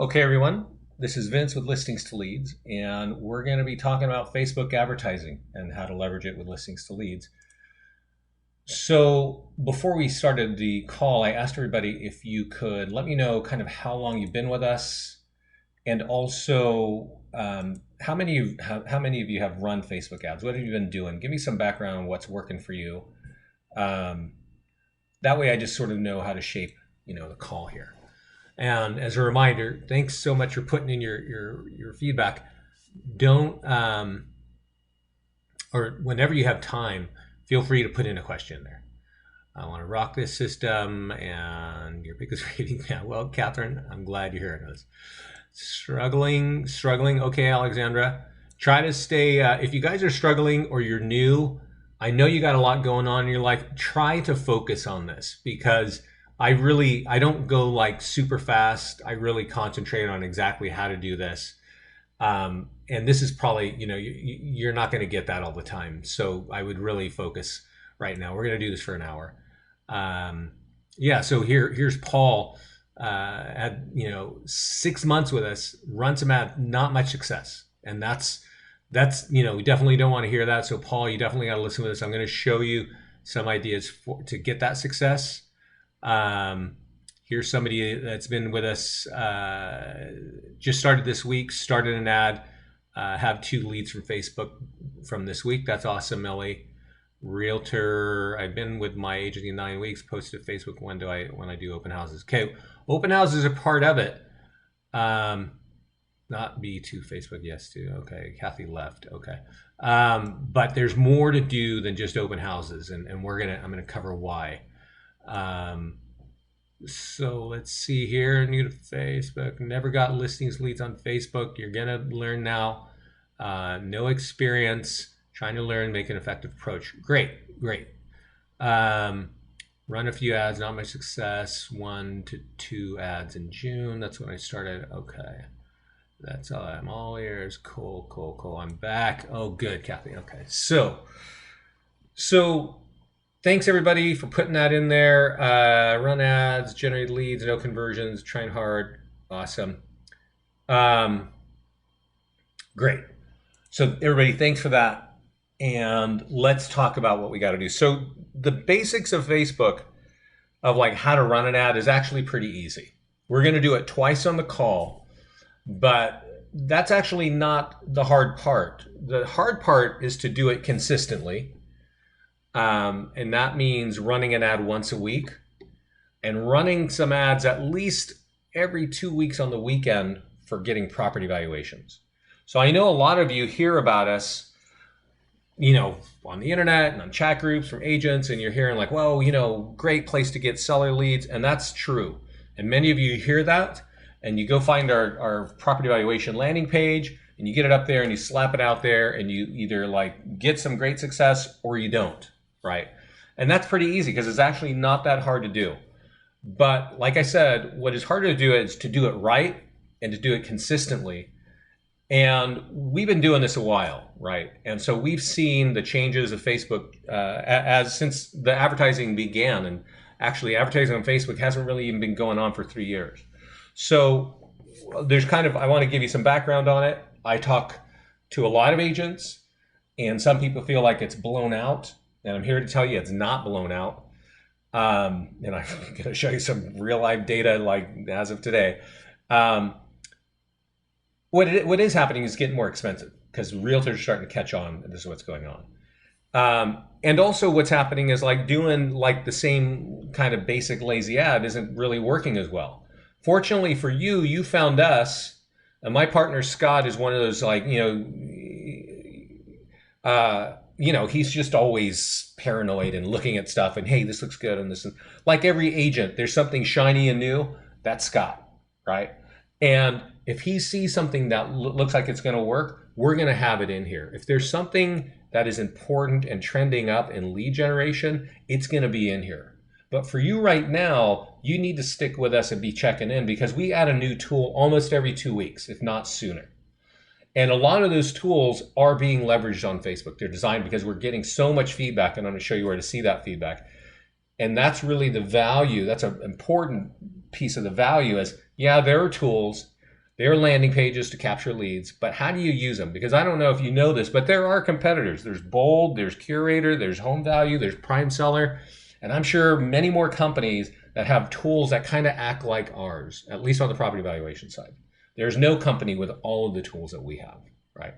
Okay, everyone, this is Vince with Listings to Leads, and we're going to be talking about Facebook advertising and how to leverage it with listings to leads. So, before we started the call, I asked everybody if you could let me know kind of how long you've been with us, and also how many of you have run Facebook ads? What have you been doing? Give me some background on what's working for you. Um, that way, I just sort of know how to shape, the call here. And as a reminder, thanks so much for putting in your feedback. Don't or whenever you have time, feel free to put in a question there. I want to rock this system, and your biggest rating. Yeah, well, Catherine, I'm glad you're hearing this. Struggling. Okay, Alexandra, try to stay. If you guys are struggling or you're new, I know you got a lot going on in your life. Try to focus on this because I don't go like super fast. I really concentrate on exactly how to do this. And this is probably, you're not going to get that all the time. So I would really focus right now. We're going to do this for an hour. Yeah. So here's Paul, had, 6 months with us, run some ad, not much success. And that's, we definitely don't want to hear that. So Paul, you definitely got to listen to this. I'm going to show you some ideas to get that success. Here's somebody that's been with us, just started this week, started an ad, have 2 leads from Facebook from this week. That's awesome, Millie. Realtor, I've been with my agency 9 weeks, posted Facebook when I do open houses. Okay, open houses are part of it. Not B to Facebook, yes to. Okay, Kathy left. Okay. But there's more to do than just open houses, and I'm gonna cover why. So let's see here. New to Facebook. Never got listings leads on Facebook. You're gonna learn now. No experience. Trying to learn, make an effective approach. Great. Run a few ads, not much success. 1 to 2 ads in June. That's when I started. Okay. That's all. I'm all ears. Cool. I'm back. Oh, good, Kathy. Okay. So thanks everybody for putting that in there. Run ads, generate leads, no conversions, trying hard. Awesome. Great. So everybody, thanks for that. And let's talk about what we got to do. So the basics of Facebook, of like how to run an ad, is actually pretty easy. We're going to do it twice on the call, but that's actually not the hard part. The hard part is to do it consistently. And that means running an ad once a week and running some ads at least every 2 weeks on the weekend for getting property valuations. So I know a lot of you hear about us, on the internet and on chat groups from agents, and you're hearing like, well, great place to get seller leads. And that's true. And many of you hear that and you go find our property valuation landing page and you get it up there and you slap it out there and you either like get some great success or you don't. Right? And that's pretty easy because it's actually not that hard to do. But like I said, what is harder to do is to do it right and to do it consistently. And we've been doing this a while, right? And so we've seen the changes of Facebook since the advertising began. And actually advertising on Facebook hasn't really even been going on for 3 years. So there's I want to give you some background on it. I talk to a lot of agents and some people feel like it's blown out. And I'm here to tell you it's not blown out. And I'm going to show you some real life data like as of today. What is happening is getting more expensive because realtors are starting to catch on. And this is what's going on. And also what's happening is like doing like the same kind of basic lazy ad isn't really working as well. Fortunately for you, you found us, and my partner Scott is one of those like, he's just always paranoid and looking at stuff and, hey, this looks good. And this is like every agent, there's something shiny and new. That's Scott, right? And if he sees something that looks like it's going to work, we're going to have it in here. If there's something that is important and trending up in lead generation, it's going to be in here. But for you right now, you need to stick with us and be checking in because we add a new tool almost every 2 weeks, if not sooner. And a lot of those tools are being leveraged on Facebook. They're designed because we're getting so much feedback, and I'm going to show you where to see that feedback. And that's really the value. That's an important piece of the value is, yeah, there are tools, They are landing pages to capture leads, but how do you use them? Because I don't know if you know this, but there are competitors. There's Bold, there's Curator, there's Home Value, there's Prime Seller, and I'm sure many more companies that have tools that kind of act like ours, at least on the property valuation side. There's no company with all of the tools that we have, right?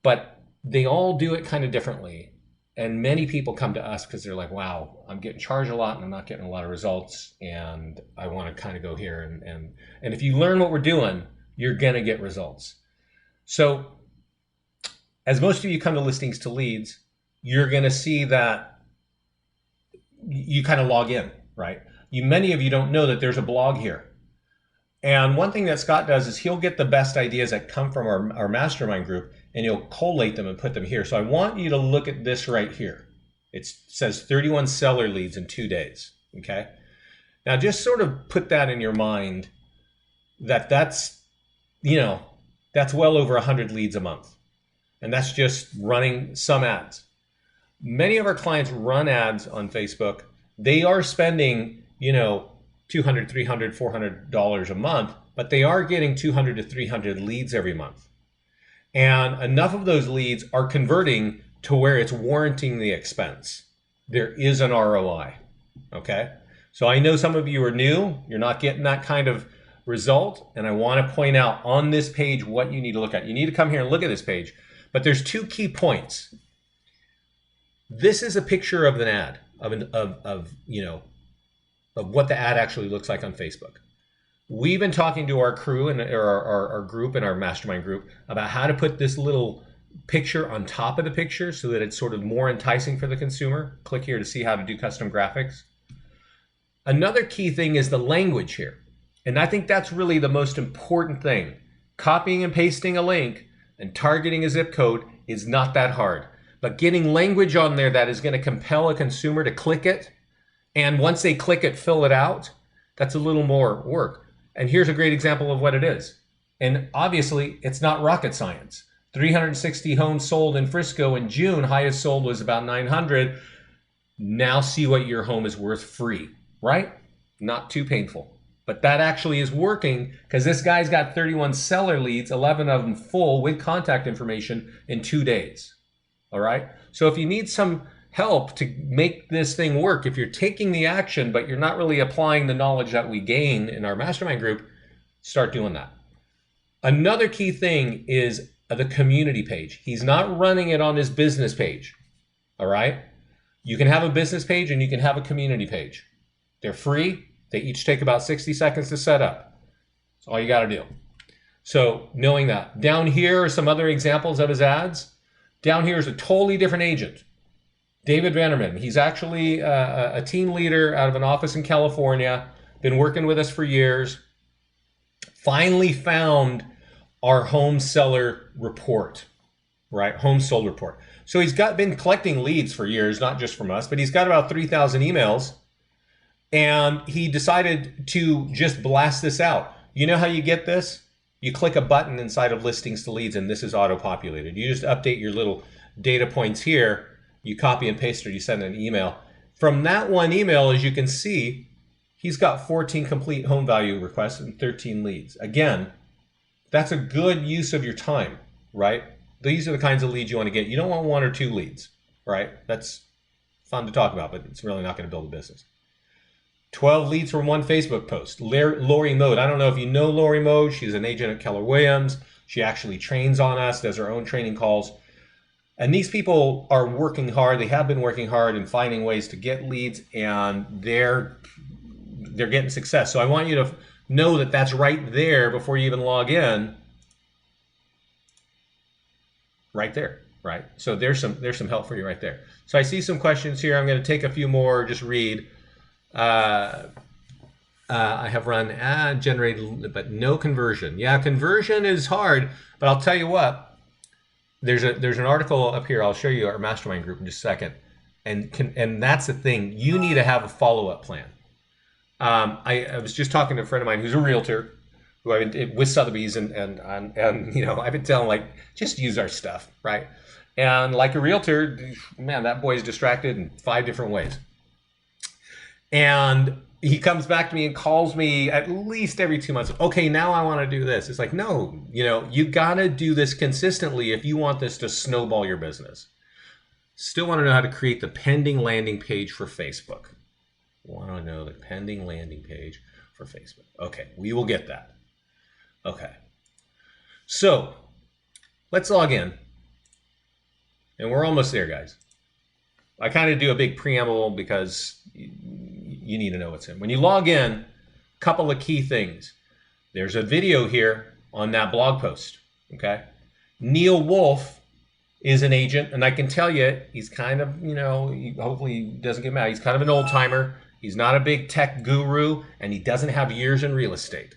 But they all do it kind of differently. And many people come to us because they're like, wow, I'm getting charged a lot and I'm not getting a lot of results. And I want to kind of go here. And if you learn what we're doing, you're going to get results. So as most of you come to listings to leads, you're going to see that you kind of log in, right? Many of you don't know that there's a blog here. And one thing that Scott does is he'll get the best ideas that come from our mastermind group and he'll collate them and put them here. So I want you to look at this right here. It says 31 seller leads in 2 days, okay? Now just sort of put that in your mind that that's well over 100 leads a month. And that's just running some ads. Many of our clients run ads on Facebook. They are spending, $200, $300, $400 a month, but they are getting 200 to 300 leads every month. And enough of those leads are converting to where it's warranting the expense. There is an ROI, okay? So I know some of you are new, you're not getting that kind of result, and I want to point out on this page what you need to look at. You need to come here and look at this page, but there's 2 key points. This is a picture of an ad, of what the ad actually looks like on Facebook. We've been talking to our crew and our group and our mastermind group about how to put this little picture on top of the picture so that it's sort of more enticing for the consumer. Click here to see how to do custom graphics. Another key thing is the language here. And I think that's really the most important thing. Copying and pasting a link and targeting a zip code is not that hard. But getting language on there that is going to compel a consumer to click it, and once they click it, fill it out, that's a little more work. And here's a great example of what it is. And obviously, it's not rocket science. 360 homes sold in Frisco in June, highest sold was about 900. Now see what your home is worth free, right? Not too painful. But that actually is working because this guy's got 31 seller leads, 11 of them full with contact information in 2 days. All right? So if you need some help to make this thing work, if you're taking the action but you're not really applying the knowledge that we gain in our mastermind group, start doing that. Another key thing is the community page. He's not running it on his business page. All right? You can have a business page and you can have a community page. They're free. They each take about 60 seconds to set up. That's all you got to do. So knowing that. Down here are some other examples of his ads. Down here is a totally different agent. David Bannerman. He's actually a team leader out of an office in California. Been working with us for years. Finally found our home seller report, right? Home sold report. So he's been collecting leads for years, not just from us, but he's got about 3,000 emails. And he decided to just blast this out. You know how you get this? You click a button inside of listings to leads and this is auto-populated. You just update your little data points here. You copy and paste it, you send an email. From that one email, as you can see, he's got 14 complete home value requests and 13 leads. Again, that's a good use of your time, right? These are the kinds of leads you want to get. You don't want 1 or 2 leads, right? That's fun to talk about, but it's really not going to build a business. 12 leads from 1 Facebook post. Lori Mode. I don't know if you know Lori Mode. She's an agent at Keller Williams. She actually trains on us, does her own training calls. And these people are working hard. They have been working hard in finding ways to get leads, and they're getting success. So I want you to know that that's right there before you even log in. Right there, right? So there's some help for you right there. So I see some questions here. I'm going to take a few more, just read. I have run ad generated, but no conversion. Yeah, conversion is hard, but I'll tell you what. There's an article up here. I'll show you our mastermind group in just a second, and that's the thing. You need to have a follow-up plan. I was just talking to a friend of mine who's a realtor, who I've been with Sotheby's, and I've been telling, like, just use our stuff, right? And like a realtor, man, that boy is distracted in 5 different ways. And he comes back to me and calls me at least every 2 months. Okay, now I want to do this. It's like, no, you got to do this consistently if you want this to snowball your business. Still want to know how to create the pending landing page for Facebook. Want to know the pending landing page for Facebook. Okay, we will get that. Okay. So let's log in. And we're almost there, guys. I kind of do a big preamble because you need to know what's in. When you log in, a couple of key things. There's a video here on that blog post, okay? Neil Wolf is an agent, and I can tell you, he's kind of, hopefully he doesn't get mad. He's kind of an old timer. He's not a big tech guru, and he doesn't have years in real estate.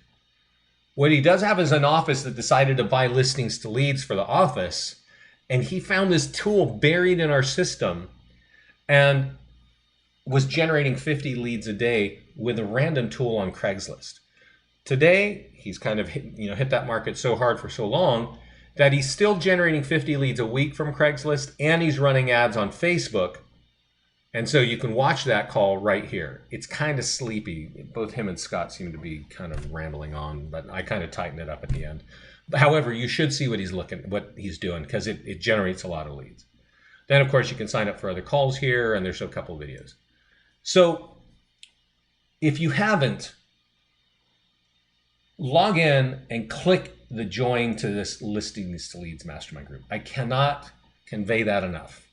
What he does have is an office that decided to buy listings to leads for the office, and he found this tool buried in our system and was generating 50 leads a day with a random tool on Craigslist. Today, he's kind of hit that market so hard for so long that he's still generating 50 leads a week from Craigslist, and he's running ads on Facebook. And so you can watch that call right here. It's kind of sleepy. Both him and Scott seem to be kind of rambling on, but I kind of tighten it up at the end. However, you should see what he's doing, because it generates a lot of leads. Then, of course, you can sign up for other calls here, and there's a couple videos. So if you haven't, log in and click the join to this Listings to Leads Mastermind group. I cannot convey that enough.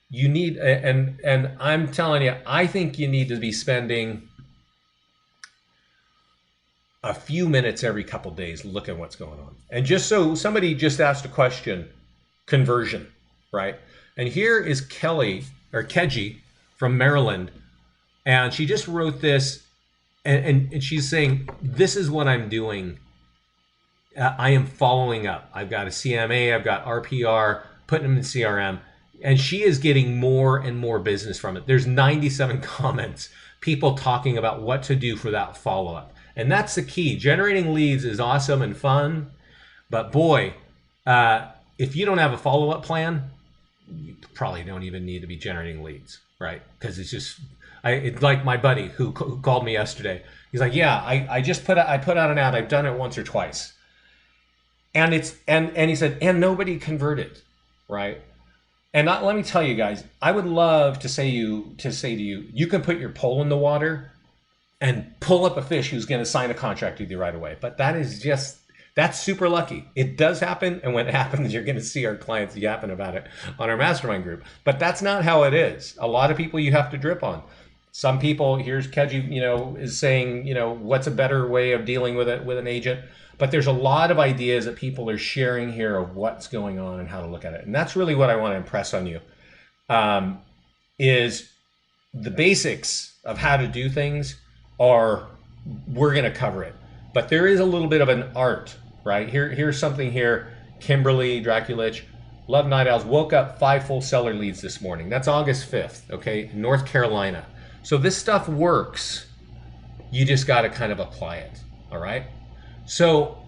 You need, and I'm telling you, I think you need to be spending a few minutes every couple days looking at what's going on. And just so somebody just asked a question, conversion, right? And here is Keji from Maryland, and she just wrote this, and she's saying, this is what I'm doing. I am following up. I've got a CMA, I've got RPR, putting them in CRM, and she is getting more and more business from it. There's 97 comments, people talking about what to do for that follow-up. And that's the key. Generating leads is awesome and fun, but boy, if you don't have a follow-up plan, you probably don't even need to be generating leads, right? Because it's like my buddy who called me yesterday. He's like, yeah, I put out an ad. I've done it once or twice. And he said, and nobody converted, right? And let me tell you guys, I would love to say to you, you can put your pole in the water and pull up a fish who's going to sign a contract with you right away. But that's super lucky. It does happen, and when it happens, you're going to see our clients yapping about it on our mastermind group. But that's not how it is. A lot of people you have to drip on. Some people, here's Keji, is saying, what's a better way of dealing with it with an agent? But there's a lot of ideas that people are sharing here of what's going on and how to look at it. And that's really what I want to impress on you, is the basics of how to do things we're going to cover it. But there is a little bit of an art, right? Here's something here. Kimberly Draculich, love night owls, woke up 5 full seller leads this morning. That's August 5th, okay? North Carolina. So this stuff works. You just got to kind of apply it, all right? So,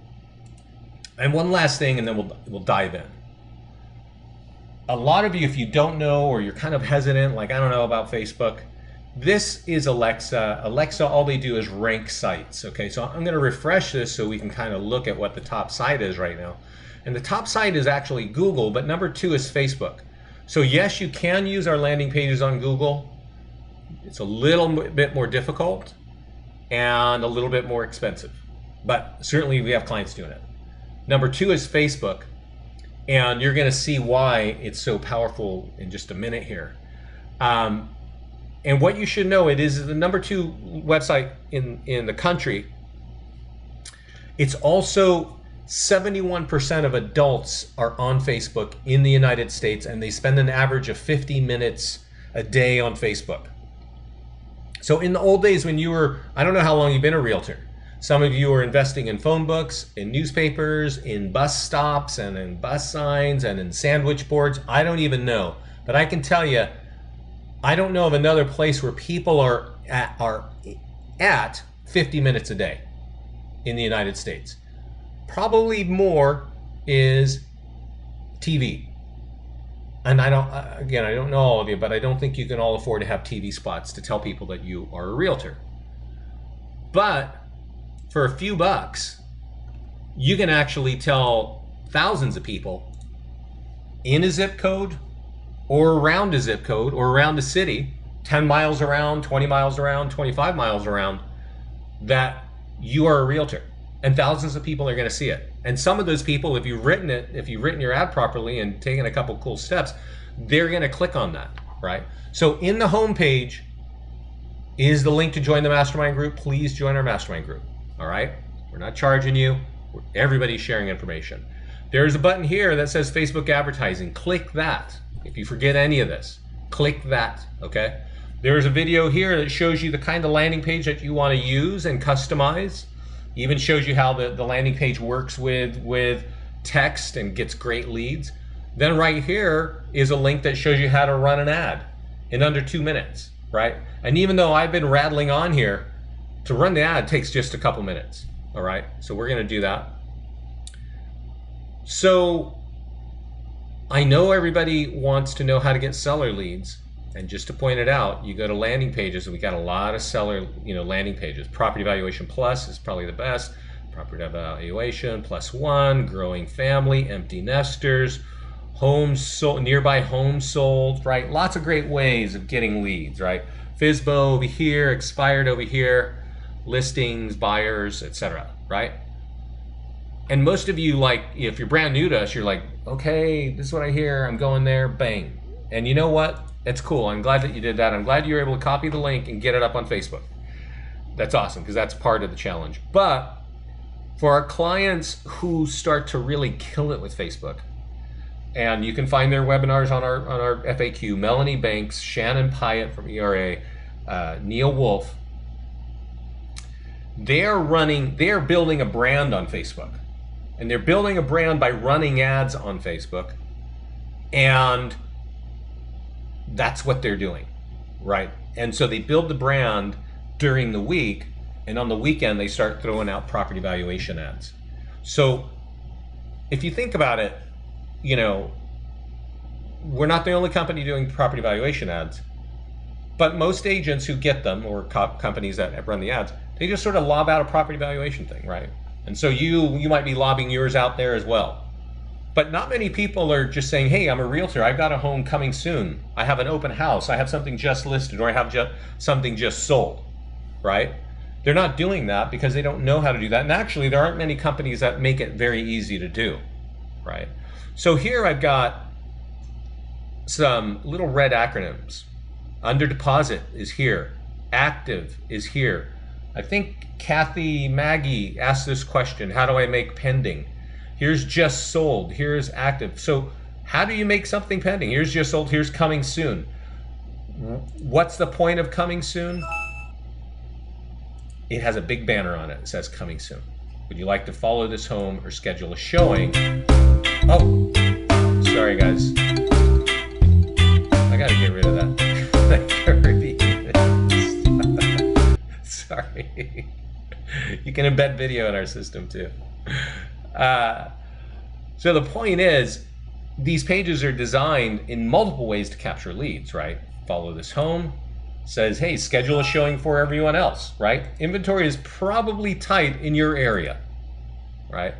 and one last thing, and then we'll dive in. A lot of you, if you don't know, or you're kind of hesitant, like I don't know about Facebook, this is Alexa. Alexa, all they do is rank sites. Okay, so I'm going to refresh this so we can kind of look at what the top site is right now. And the top site is actually Google, but number 2 is Facebook. So yes, you can use our landing pages on Google. It's a little bit more difficult and a little bit more expensive, but certainly we have clients doing it. Number 2 is Facebook, and you're going to see why it's so powerful in just a minute here. And what you should know, it is the number 2 website in the country. It's also 71% of adults are on Facebook in the United States, and they spend an average of 50 minutes a day on Facebook. So in the old days when you were, I don't know how long you've been a realtor. Some of you are investing in phone books, in newspapers, in bus stops, and in bus signs, and in sandwich boards. I don't even know. But I can tell you, I don't know of another place where people are at 50 minutes a day in the United States. Probably more is TV. And I don't know all of you, but I don't think you can all afford to have TV spots to tell people that you are a realtor. But for a few bucks, you can actually tell thousands of people in a zip code or around a zip code or around a city, 10 miles around, 20 miles around, 25 miles around, that you are a realtor. And thousands of people are going to see it. And some of those people, if you've written your ad properly and taken a couple cool steps, they're going to click on that, right? So in the homepage is the link to join the mastermind group. Please join our mastermind group, all right? We're not charging you. Everybody's sharing information. There's a button here that says Facebook advertising. Click that. If you forget any of this, click that, okay? There's a video here that shows you the kind of landing page that you want to use and customize. Even shows you how the landing page works with text and gets great leads. Then right here is a link that shows you how to run an ad in under 2 minutes, right? And even though I've been rattling on here, to run the ad takes just a couple minutes, all right? So we're gonna do that. So I know everybody wants to know how to get seller leads. And just to point it out, you go to landing pages, and we got a lot of seller, landing pages. Property Valuation Plus is probably the best. Property Valuation +1, Growing Family, Empty Nesters, homes sold, nearby homes sold, right? Lots of great ways of getting leads, right? FSBO over here, expired over here, listings, buyers, etc., right? And most of you, like, if you're brand new to us, you're like, okay, this is what I hear, I'm going there, bang. And you know what? It's cool. I'm glad that you did that. I'm glad you were able to copy the link and get it up on Facebook. That's awesome, because that's part of the challenge. But for our clients who start to really kill it with Facebook, and you can find their webinars on our FAQ, Melanie Banks, Shannon Pyatt from ERA, Neil Wolf, they are building a brand on Facebook. And they're building a brand by running ads on Facebook. And that's what they're doing, right? And so they build the brand during the week, and on the weekend they start throwing out property valuation ads. So if you think about it, we're not the only company doing property valuation ads, but most agents who get them, or companies that run the ads, they just sort of lob out a property valuation thing, right? And so you might be lobbing yours out there as well. But not many people are just saying, hey, I'm a realtor, I've got a home coming soon, I have an open house, I have something just listed, or I have something just sold, right? They're not doing that because they don't know how to do that. And actually, there aren't many companies that make it very easy to do, right? So here I've got some little red acronyms. Under deposit is here. Active is here. I think Kathy Maggie asked this question, how do I make pending? Here's just sold, here's active. So how do you make something pending? Here's just sold, here's coming soon. What's the point of coming soon? It has a big banner on it that says coming soon. Would you like to follow this home or schedule a showing? Oh, sorry guys. I gotta get rid of that. Sorry. You can embed video in our system too. So the point is, these pages are designed in multiple ways to capture leads, right? Follow this home, says, hey, schedule a showing for everyone else, right? Inventory is probably tight in your area, right?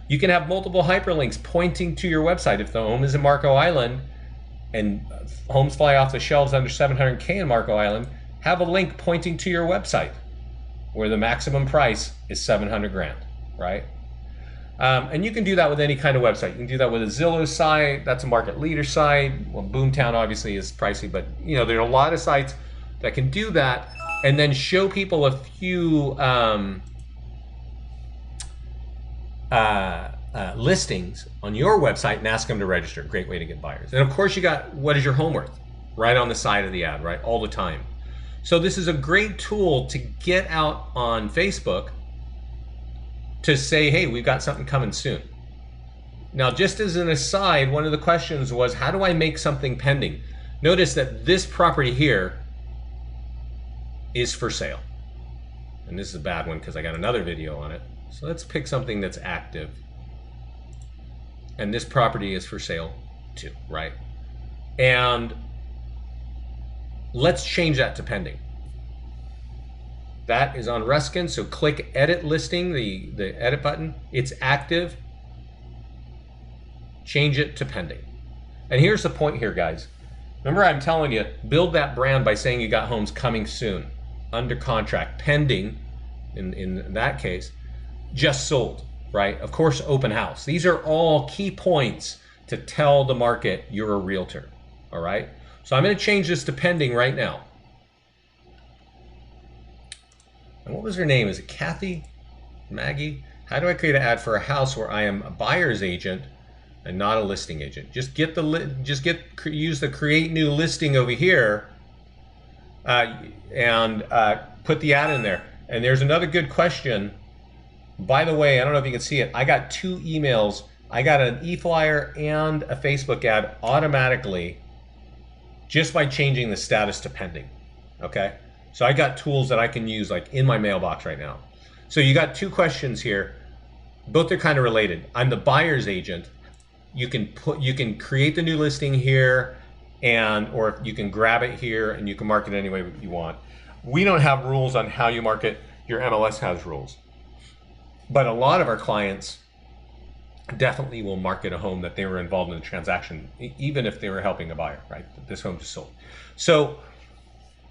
You can have multiple hyperlinks pointing to your website. If the home is in Marco Island and homes fly off the shelves under 700K in Marco Island, have a link pointing to your website where the maximum price is 700 grand, right? And you can do that with any kind of website. You can do that with a Zillow site. That's a market leader site. Well, Boomtown obviously is pricey, but there are a lot of sites that can do that, and then show people a few listings on your website and ask them to register. Great way to get buyers. And of course you got, what is your home worth? Right on the side of the ad, right? All the time. So this is a great tool to get out on Facebook to say, hey, we've got something coming soon. Now, just as an aside, one of the questions was, how do I make something pending? Notice that this property here is for sale. And this is a bad one because I got another video on it. So let's pick something that's active. And this property is for sale too, right? And let's change that to pending. That is on Ruskin. So click edit listing, the edit button. It's active. Change it to pending. And here's the point here, guys. Remember, I'm telling you, build that brand by saying you got homes coming soon, under contract, pending, in that case, just sold, right? Of course, open house. These are all key points to tell the market you're a realtor, all right? So I'm going to change this to pending right now. And what was her name? Is it Kathy? Maggie? How do I create an ad for a house where I am a buyer's agent and not a listing agent? Use the create new listing over here and put the ad in there. And there's another good question. By the way, I don't know if you can see it. I got 2 emails. I got an e-flyer and a Facebook ad automatically just by changing the status to pending. Okay. So I got tools that I can use like in my mailbox right now. So you got 2 questions here. Both are kind of related. I'm the buyer's agent. You can create the new listing here, or you can grab it here and you can market it any way you want. We don't have rules on how you market. Your MLS has rules. But a lot of our clients definitely will market a home that they were involved in the transaction, even if they were helping a buyer, right? This home just sold. So,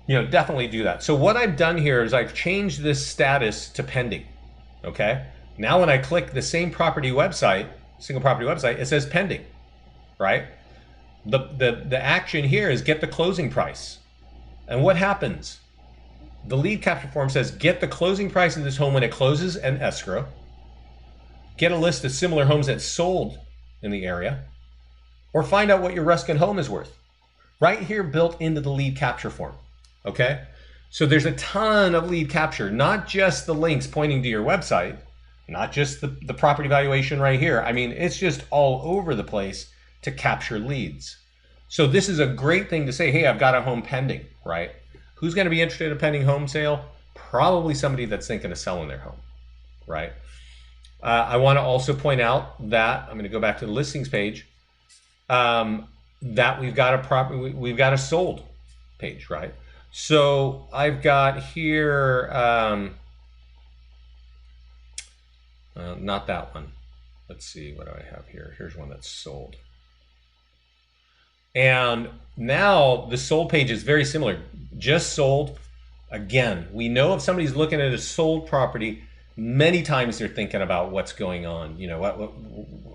definitely do that. So what I've done here is I've changed this status to pending, okay? Now when I click the same property website, single property website, it says pending, right? The action here is get the closing price. And what happens? The lead capture form says get the closing price of this home when it closes and escrow. Get a list of similar homes that sold in the area, or find out what your Ruskin home is worth. Right here built into the lead capture form, okay? So there's a ton of lead capture, not just the links pointing to your website, not just the property valuation right here. I mean, it's just all over the place to capture leads. So this is a great thing to say, hey, I've got a home pending, right? Who's going to be interested in a pending home sale? Probably somebody that's thinking of selling their home, right? I want to also point out that, I'm going to go back to the listings page, that we've got a sold page, right? So I've got here, not that one. Let's see, what do I have here? Here's one that's sold. And now the sold page is very similar, just sold. Again, we know if somebody's looking at a sold property, many times they're thinking about what's going on.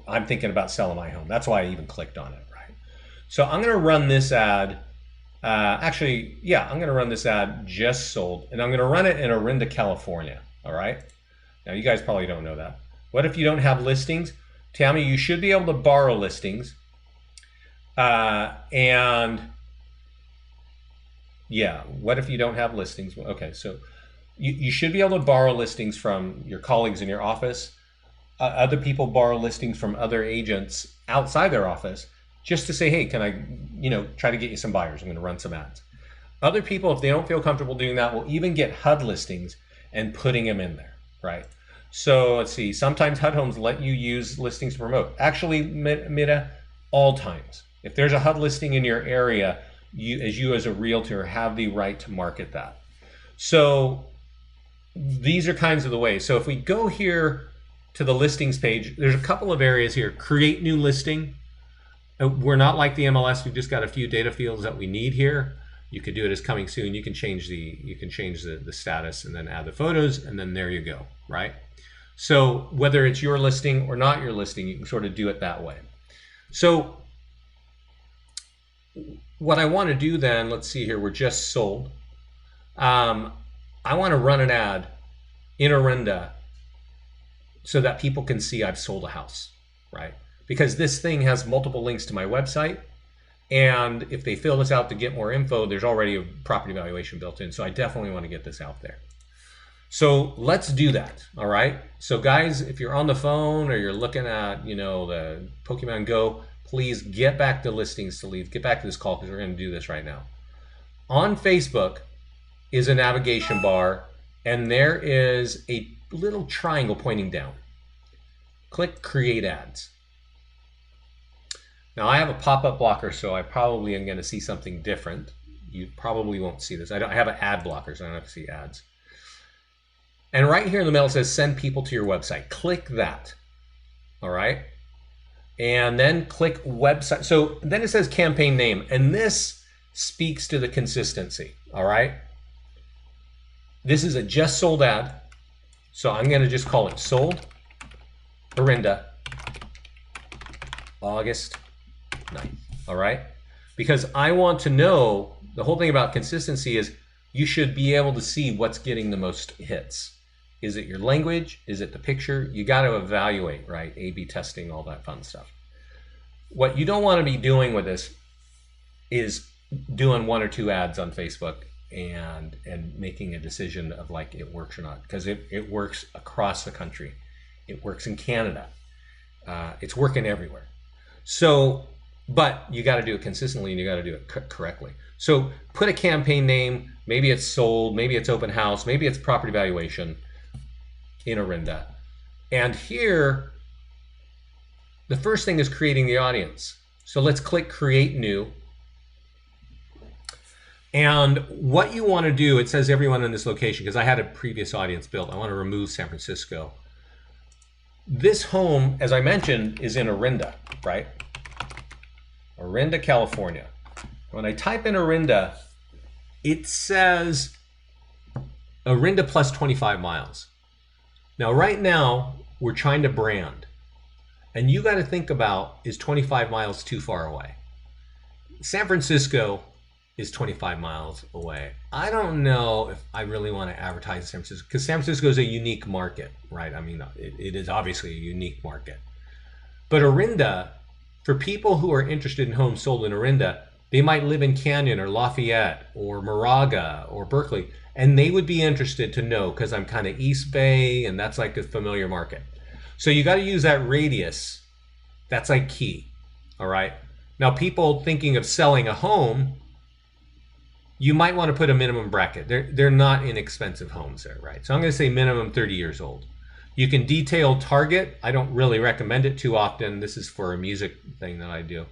I'm thinking about selling my home. That's why I even clicked on it, right? So I'm going to run this ad. I'm going to run this ad just sold, and I'm going to run it in Orinda, California. All right. Now you guys probably don't know that. What if you don't have listings? Tammy, you should be able to borrow listings. What if you don't have listings? Okay, so you should be able to borrow listings from your colleagues in your office. Other people borrow listings from other agents outside their office just to say, hey, can I, try to get you some buyers? I'm going to run some ads. Other people, if they don't feel comfortable doing that, will even get HUD listings and putting them in there, right? So let's see, sometimes HUD homes let you use listings to promote. Actually, Mida, all times. If there's a HUD listing in your area, you as a realtor have the right to market that. So these are kinds of the ways. So if we go here to the listings page, there's a couple of areas here. Create new listing. We're not like the MLS. We've just got a few data fields that we need here. You could do it as coming soon. You can change the status and then add the photos, and then there you go, right? So whether it's your listing or not your listing, you can sort of do it that way. So what I want to do then, let's see here, we're just sold. I want to run an ad in Orinda so that people can see I've sold a house, right? Because this thing has multiple links to my website. And if they fill this out to get more info, there's already a property valuation built in. So I definitely want to get this out there. So let's do that, all right? So guys, if you're on the phone or you're looking at, the Pokemon Go, please get back to listings to leads. Get back to this call because we're going to do this right now. On Facebook is a navigation bar, and there is a little triangle pointing down. Click Create Ads. Now I have a pop-up blocker, so I probably am going to see something different. You probably won't see this. I have an ad blocker, so I don't have to see ads. And right here in the middle it says send people to your website. Click that. All right. And then click website. So then it says campaign name. And this speaks to the consistency. All right. This is a just sold ad. So I'm going to just call it sold Orinda August 9th. All right. Because I want to know, the whole thing about consistency is you should be able to see what's getting the most hits. Is it your language? Is it the picture? You got to evaluate, right? A/B testing, all that fun stuff. What you don't want to be doing with this is doing 1 or 2 ads on Facebook and making a decision of like it works or not, because it works across the country. It works in Canada. It's working everywhere. So, but you got to do it consistently and you got to do it correctly. So put a campaign name. Maybe it's sold, maybe it's open house, maybe it's property valuation in Orinda. And here, the first thing is creating the audience. So let's click create new. And what you want to do, it says everyone in this location, because I had a previous audience built. I want to remove San Francisco. This home, as I mentioned, is in Orinda, right? Orinda, California. When I type in Orinda, it says Orinda plus 25 miles. Now, right now, we're trying to brand. And you got to think about, is 25 miles too far away? San Francisco is 25 miles away. I don't know if I really want to advertise San Francisco, because San Francisco is a unique market, right? I mean, it is obviously a unique market. But Orinda, for people who are interested in homes sold in Orinda, they might live in Canyon or Lafayette or Moraga or Berkeley, and they would be interested to know, because I'm kind of East Bay and that's like a familiar market. So you got to use that radius. That's like key. All right. Now, people thinking of selling a home, you might want to put a minimum bracket. They're not inexpensive homes there, right? So I'm going to say minimum 30 years old. You can detail target. I don't really recommend it too often. This is for a music thing that I do.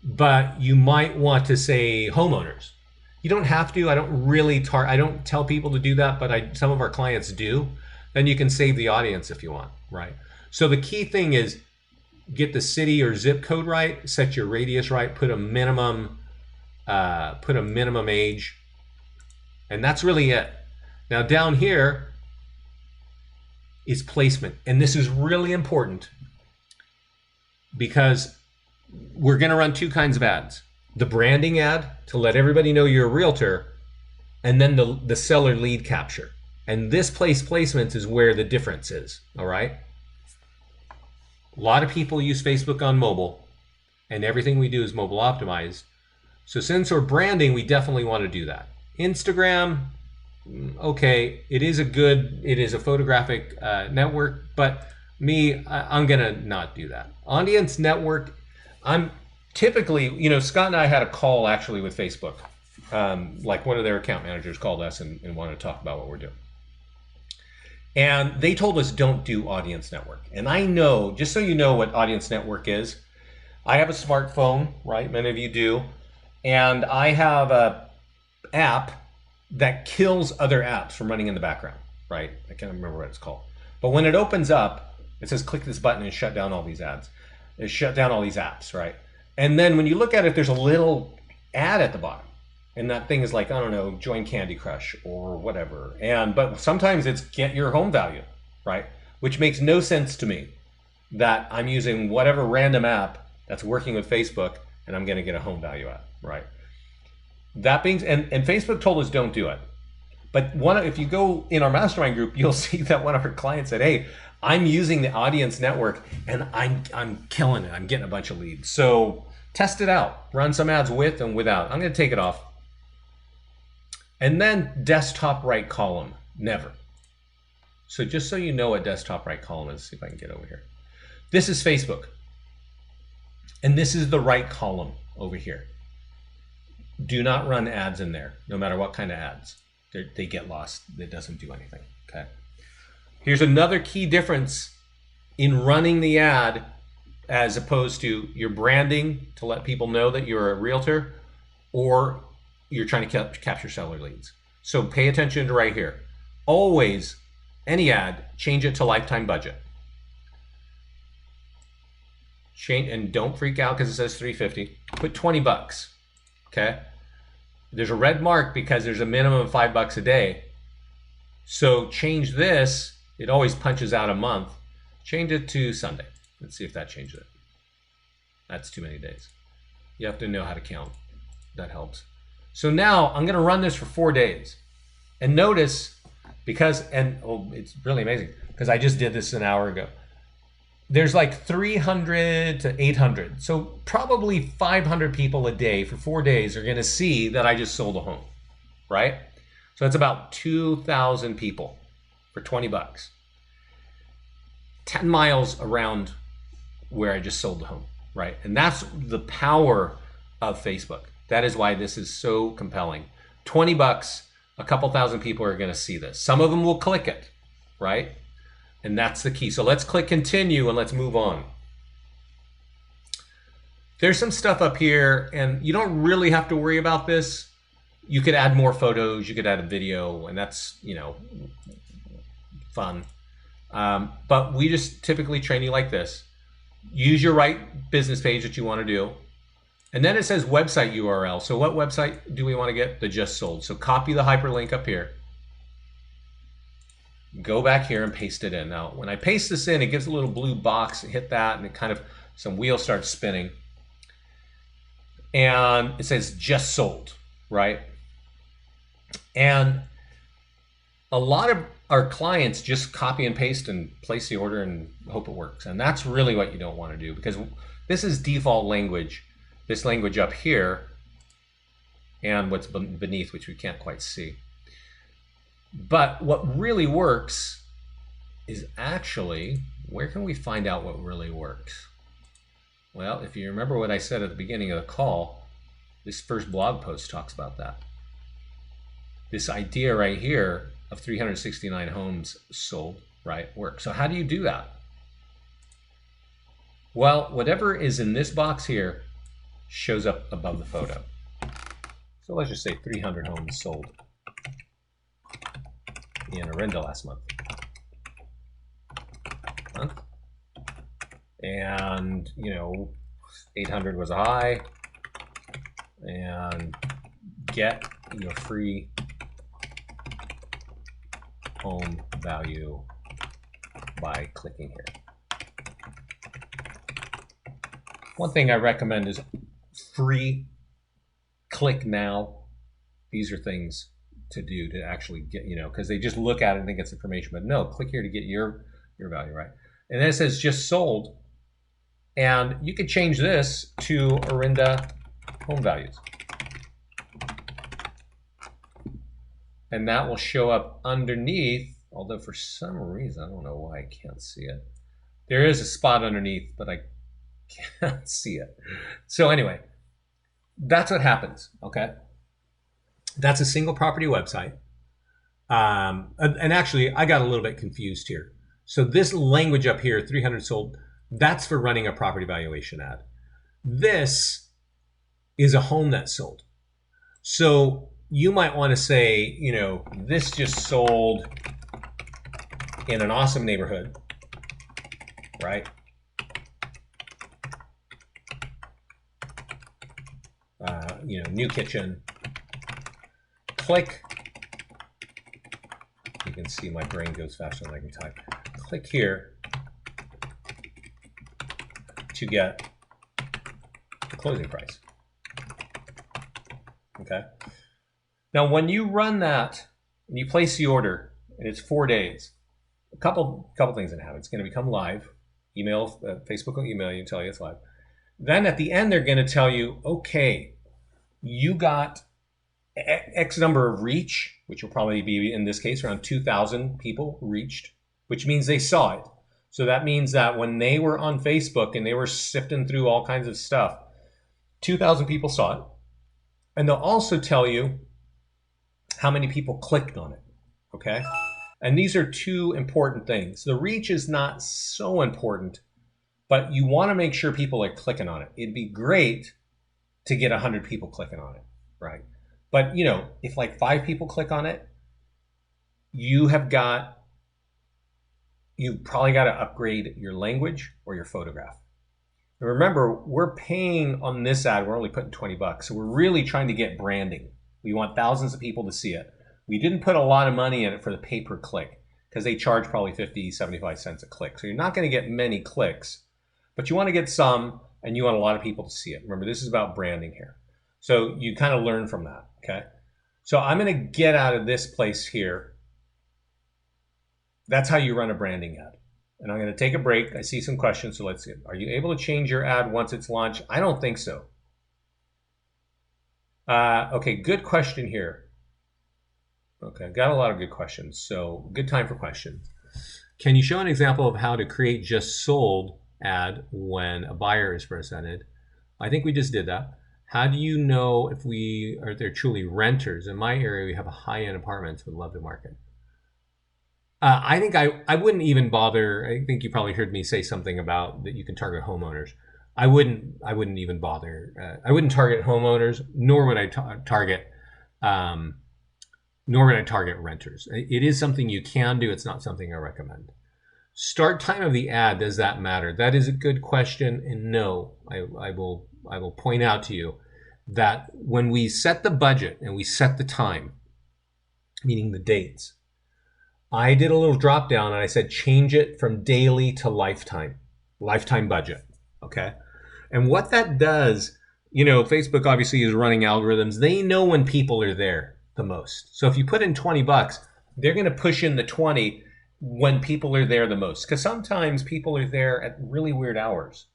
But you might want to say homeowners. You don't have to. I don't tell people to do that, but some of our clients do. Then you can save the audience if you want, right? So the key thing is get the city or zip code right, set your radius right, put a minimum age, and that's really it. Now down here is placement, and this is really important because we're going to run 2 kinds of ads. The branding ad to let everybody know you're a realtor, and then the seller lead capture. And this placements is where the difference is, all right? A lot of people use Facebook on mobile, and everything we do is mobile optimized. So since we're branding, we definitely want to do that. Instagram, okay, it is a photographic network, but I'm gonna not do that. Audience network, I'm typically, Scott and I had a call actually with Facebook. Like one of their account managers called us and wanted to talk about what we're doing. And they told us don't do audience network. And I know, just so you know what audience network is, I have a smartphone, right? Many of you do. And I have a app that kills other apps from running in the background, right? I can't remember what it's called. But when it opens up, it says click this button and shut down all these ads. It shut down all these apps, right? And then when you look at it, there's a little ad at the bottom. And that thing is like, I don't know, join Candy Crush or whatever. But sometimes it's get your home value, right? Which makes no sense to me that I'm using whatever random app that's working with Facebook and I'm going to get a home value app, right? That being, and Facebook told us don't do it. But if you go in our mastermind group, you'll see that one of our clients said, hey, I'm using the audience network and I'm killing it. I'm getting a bunch of leads. So test it out. Run some ads with and without. I'm going to take it off. And then desktop right column, never. So just so you know what desktop right column is, see if I can get over here. This is Facebook. And this is the right column over here. Do not run ads in there, no matter what kind of ads. They get lost. It doesn't do anything, okay? Here's another key difference in running the ad as opposed to your branding to let people know that you're a realtor, or you're trying to capture seller leads. So pay attention to right here. Always any ad, change it to lifetime budget. Change, and don't freak out because it says 350. Put 20 bucks. Okay. There's a red mark because there's a minimum of $5 a day. So change this. It always punches out a month. Change it to Sunday. Let's see if that changes it. That's too many days. You have to know how to count. That helps. So now I'm going to run this for 4 days. And notice, it's really amazing because I just did this an hour ago. There's like 300 to 800. So probably 500 people a day for 4 days are going to see that I just sold a home, right? So that's about 2,000 people for 20 bucks. 10 miles around where I just sold the home, right? And that's the power of Facebook. That is why this is so compelling. 20 bucks, a couple thousand people are going to see this. Some of them will click it, right? And that's the key. So let's click continue and let's move on. There's some stuff up here and you don't really have to worry about this. You could add more photos, you could add a video, and that's, fun. But we just typically train you like this. Use your right business page that you want to do. And then it says website URL. So what website do we want to get? The just sold. So copy the hyperlink up here. Go back here and paste it in. Now, when I paste this in, it gives a little blue box. Hit that, and it kind of, some wheels start spinning. And it says just sold, right? And a lot of our clients just copy and paste and place the order and hope it works. And that's really what you don't want to do because this is default language. This language up here and what's beneath, which we can't quite see. But what really works is actually, where can we find out what really works? Well, if you remember what I said at the beginning of the call, this first blog post talks about that. This idea right here of 369 homes sold, right, works. So how do you do that? Well, whatever is in this box here shows up above the photo. So let's just say 300 homes sold in Orinda last month. And 800 was a high, and get your free home value by clicking here. One thing I recommend is free click now. These are things to do to actually get, because they just look at it and think it's information, but no, click here to get your value, right? And then it says just sold, and you could change this to Orinda home values. And that will show up underneath, although for some reason, I don't know why I can't see it. There is a spot underneath, but I can't see it. So anyway, that's what happens, okay? That's a single property website. And actually, I got a little bit confused here. So this language up here, 300 sold, that's for running a property valuation ad. This is a home that's sold. So you might want to say, this just sold in an awesome neighborhood, right? New kitchen. Click. You can see my brain goes faster than I can type. Click here to get the closing price. Okay. Now, when you run that and you place the order, and it's 4 days, a couple things that happen. It's going to become live. Facebook will email you and tell you it's live. Then at the end, they're going to tell you, okay, you got X number of reach, which will probably be, in this case, around 2,000 people reached, which means they saw it. So that means that when they were on Facebook and they were sifting through all kinds of stuff, 2,000 people saw it. And they'll also tell you how many people clicked on it, okay? And these are two important things. The reach is not so important, but you want to make sure people are clicking on it. It'd be great to get 100 people clicking on it, right? But if like 5 people click on it, you have got you probably got to upgrade your language or your photograph. And remember, we're paying on this ad, we're only putting 20 bucks. So we're really trying to get branding. We want thousands of people to see it. We didn't put a lot of money in it for the pay-per-click because they charge probably 50, 75 cents a click. So you're not going to get many clicks, but you want to get some, and you want a lot of people to see it. Remember, this is about branding here. So you kind of learn from that, okay? So I'm going to get out of this place here. That's how you run a branding ad. And I'm going to take a break. I see some questions, so let's see. Are you able to change your ad once it's launched? I don't think so. Okay, good question here. Okay, got a lot of good questions. So good time for questions. Can you show an example of how to create just sold ad when a buyer is presented? I think we just did that. How do you know if they're truly renters? In my area, we have high-end apartments would love to market. I think I wouldn't even bother. I think you probably heard me say something about that you can target homeowners. I wouldn't even bother. I wouldn't target homeowners, nor would I target renters. It is something you can do. It's not something I recommend. Start time of the ad, does that matter? That is a good question, and no, I will point out to you that when we set the budget and we set the time, meaning the dates, I did a little drop down and I said change it from daily to lifetime budget, okay? And what that does, Facebook obviously is running algorithms. They know when people are there the most. So if you put in 20 bucks, they're going to push in the 20 when people are there the most, because sometimes people are there at really weird hours.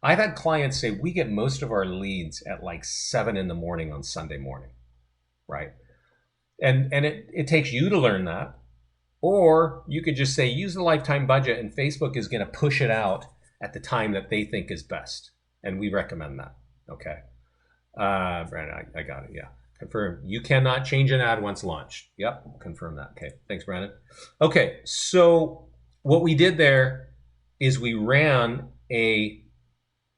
I've had clients say we get most of our leads at like 7 in the morning on Sunday morning, right? And it takes you to learn that. Or you could just say, use the lifetime budget, and Facebook is going to push it out at the time that they think is best. And we recommend that. Okay. Brandon, I got it. Yeah. Confirm. You cannot change an ad once launched. Yep. Confirm that. Okay. Thanks, Brandon. Okay. So what we did there is we ran a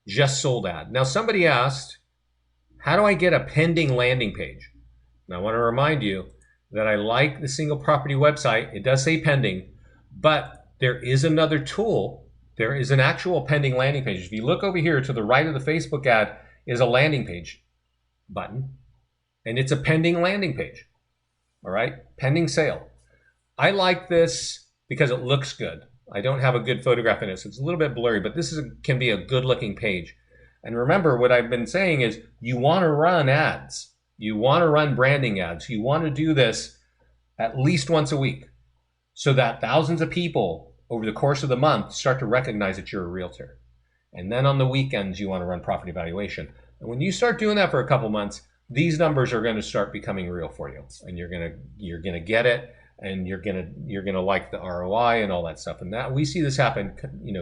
just sold ad. Now, somebody asked, how do I get a pending landing page? And I want to remind you that I like the single property website. It does say pending, but there is another tool. There is an actual pending landing page. If you look over here to the right of the Facebook ad is a landing page button, and it's a pending landing page. All right, pending sale. I like this because it looks good. I don't have a good photograph in it, so it's a little bit blurry, but this can be a good looking page. And remember, what I've been saying is you want to run ads. You want to run branding ads. You want to do this at least once a week so that thousands of people over the course of the month start to recognize that you're a realtor. And then on the weekends, you want to run property valuation. And when you start doing that for a couple months, these numbers are going to start becoming real for you. And you're going to get it, and you're going to like the ROI and all that stuff. And that we see this happen,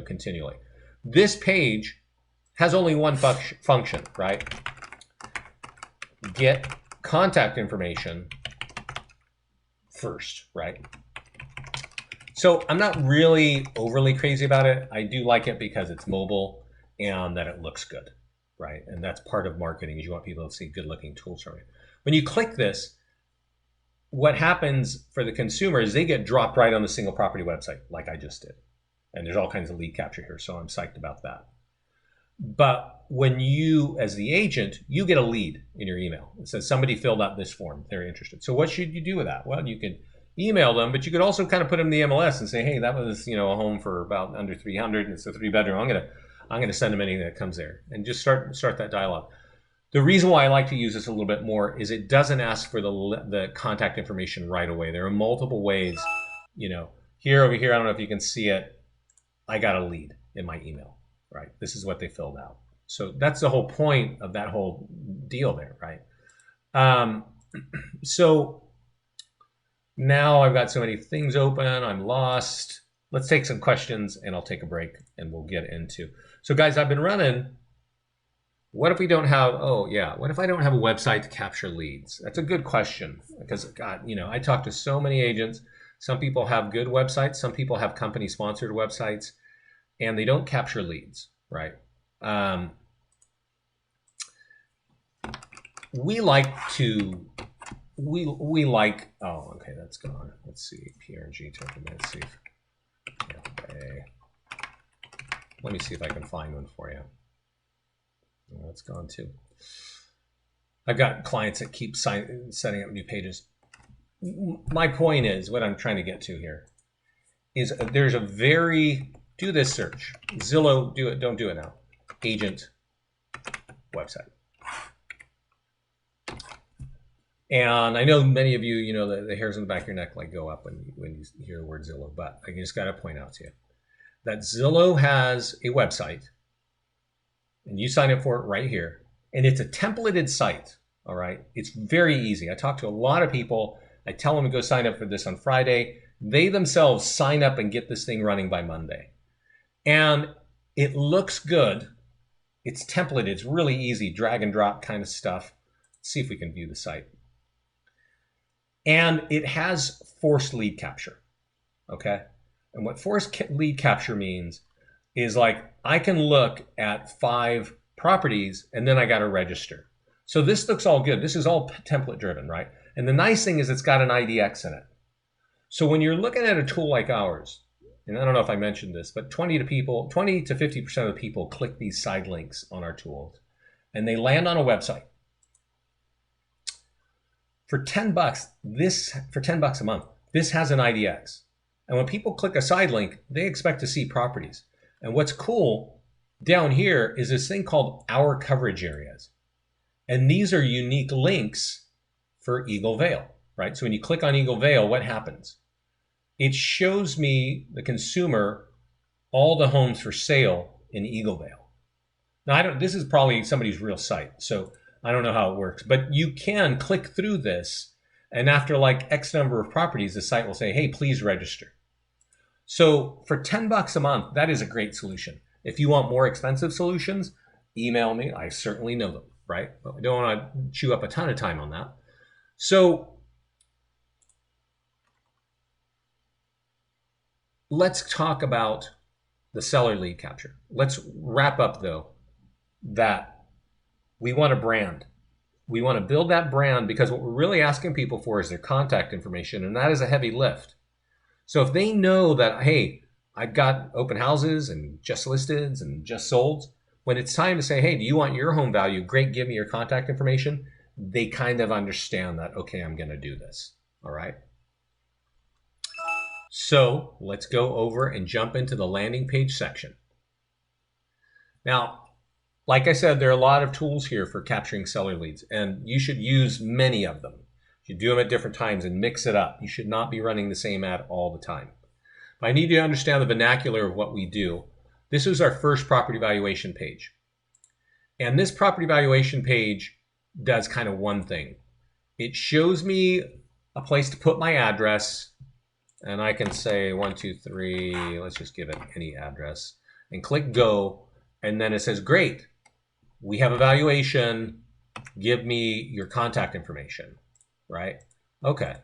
continually. This page has only one function, right? Get contact information first, right? So I'm not really overly crazy about it. I do like it because it's mobile and that it looks good, right? And that's part of marketing, is you want people to see good looking tools from you. When you click this, what happens for the consumer is they get dropped right on the single property website, like I just did. And there's all kinds of lead capture here, so I'm psyched about that. But when you, as the agent, you get a lead in your email. It says somebody filled out this form, they're interested. So what should you do with that? Well, you can email them, but you could also kind of put them in the MLS and say, hey, that was a home for about under 300, and it's a 3-bedroom. I'm gonna send them anything that comes there, and just start that dialogue. The reason why I like to use this a little bit more is it doesn't ask for the contact information right away. There are multiple ways. Here, over here, I don't know if you can see it. I got a lead in my email. Right, this is what they filled out. So that's the whole point of that whole deal there, right? So now I've got so many things open, I'm lost. Let's take some questions and I'll take a break and we'll get into. So guys, I've been running, what if I don't have a website to capture leads? That's a good question, because God, I talk to so many agents. Some people have good websites, some people have company sponsored websites, and they don't capture leads, right? We like, oh, okay, that's gone. Let's see, PRG token, let's see. Yeah, Okay. Let me see if I can find one for you. Oh, it's gone too. I've got clients that keep setting up new pages. My point is, what I'm trying to get to here is there's a do this search. Zillow, do it, don't do it now. Agent website. And I know many of you, you know, the hairs on the back of your neck like go up when you hear the word Zillow, but I just got to point out to you that Zillow has a website and you sign up for it right here. And it's a templated site, all right? It's very easy. I talk to a lot of people. I tell them to go sign up for this on Friday. They themselves sign up and get this thing running by Monday. And it looks good. It's templated. It's really easy, drag and drop kind of stuff. Let's see if we can view the site. And it has forced lead capture, okay? And what forced lead capture means is like I can look at 5 properties and then I got to register. So this looks all good. This is all template driven, right? And the nice thing is it's got an IDX in it. So when you're looking at a tool like ours, and I don't know if I mentioned this, but 20 to 50% of the people click these side links on our tools and they land on a website. For $10 a month, this has an IDX. And when people click a side link, they expect to see properties. And what's cool down here is this thing called Our Coverage Areas. And these are unique links for Eagle Vale, right? So when you click on Eagle Vale, what happens? It shows me, the consumer, all the homes for sale in Eagle Vale. Now, this is probably somebody's real site, so I don't know how it works, but you can click through this, and after like X number of properties, the site will say, hey, please register. So for $10 a month, that is a great solution. If you want more expensive solutions, email me. I certainly know them, right? But we don't want to chew up a ton of time on that. So let's talk about the seller lead capture. Let's wrap up, though, that we want a brand. We want to build that brand because what we're really asking people for is their contact information, and that is a heavy lift. So if they know that, hey, I've got open houses and just listed and just sold, when it's time to say, hey, do you want your home value? Great, give me your contact information. They kind of understand that, okay, I'm going to do this. All right. So let's go over and jump into the landing page section. Now, like I said, there are a lot of tools here for capturing seller leads, and you should use many of them. You should do them at different times and mix it up. You should not be running the same ad all the time. But I need you to understand the vernacular of what we do. This is our first property valuation page. And this property valuation page does kind of one thing. It shows me a place to put my address, and I can say 123, let's just give it any address, and click go, and then it says, great. We have a valuation, give me your contact information, right? Okay.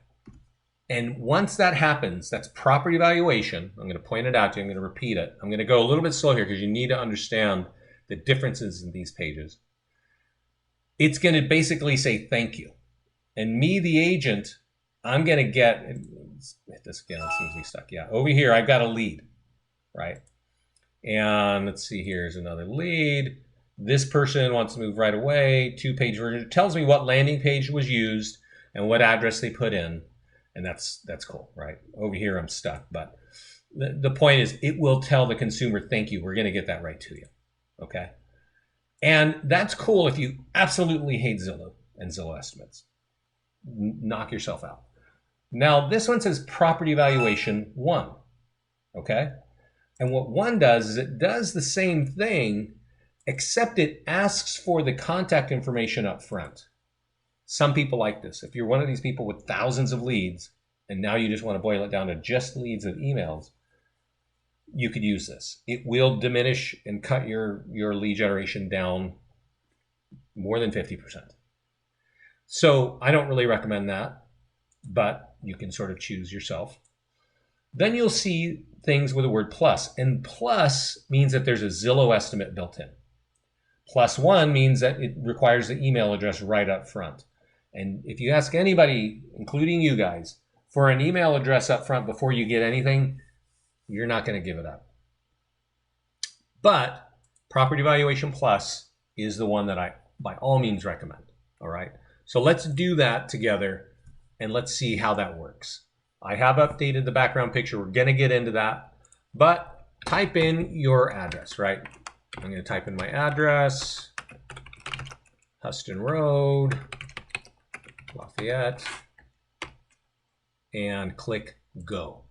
And once that happens, that's property valuation. I'm going to point it out to you. I'm going to repeat it. I'm going to go a little bit slow here because you need to understand the differences in these pages. It's going to basically say thank you. And me, the agent, I'm going to get, hit this again, it seems to be stuck. Yeah, over here, I've got a lead, right? And let's see, here's another lead. This person wants to move right away, 2-page version. It tells me what landing page was used and what address they put in. And that's cool, right? Over here, I'm stuck. But the point is, it will tell the consumer, thank you. We're going to get that right to you, okay? And that's cool if you absolutely hate Zillow and Zillow estimates. Knock yourself out. Now, this one says property valuation 1, okay? And what 1 does is it does the same thing, except it asks for the contact information up front. Some people like this. If you're one of these people with thousands of leads, and now you just want to boil it down to just leads of emails, you could use this. It will diminish and cut your lead generation down more than 50%. So I don't really recommend that, but you can sort of choose yourself. Then you'll see things with the word plus, and plus means that there's a Zillow estimate built in. +1 means that it requires the email address right up front. And if you ask anybody, including you guys, for an email address up front before you get anything, you're not going to give it up. But Property Valuation Plus is the one that I, by all means, recommend. All right. So let's do that together and let's see how that works. I have updated the background picture. We're going to get into that. But type in your address, right? I'm going to type in my address, Huston Road, Lafayette, and click go.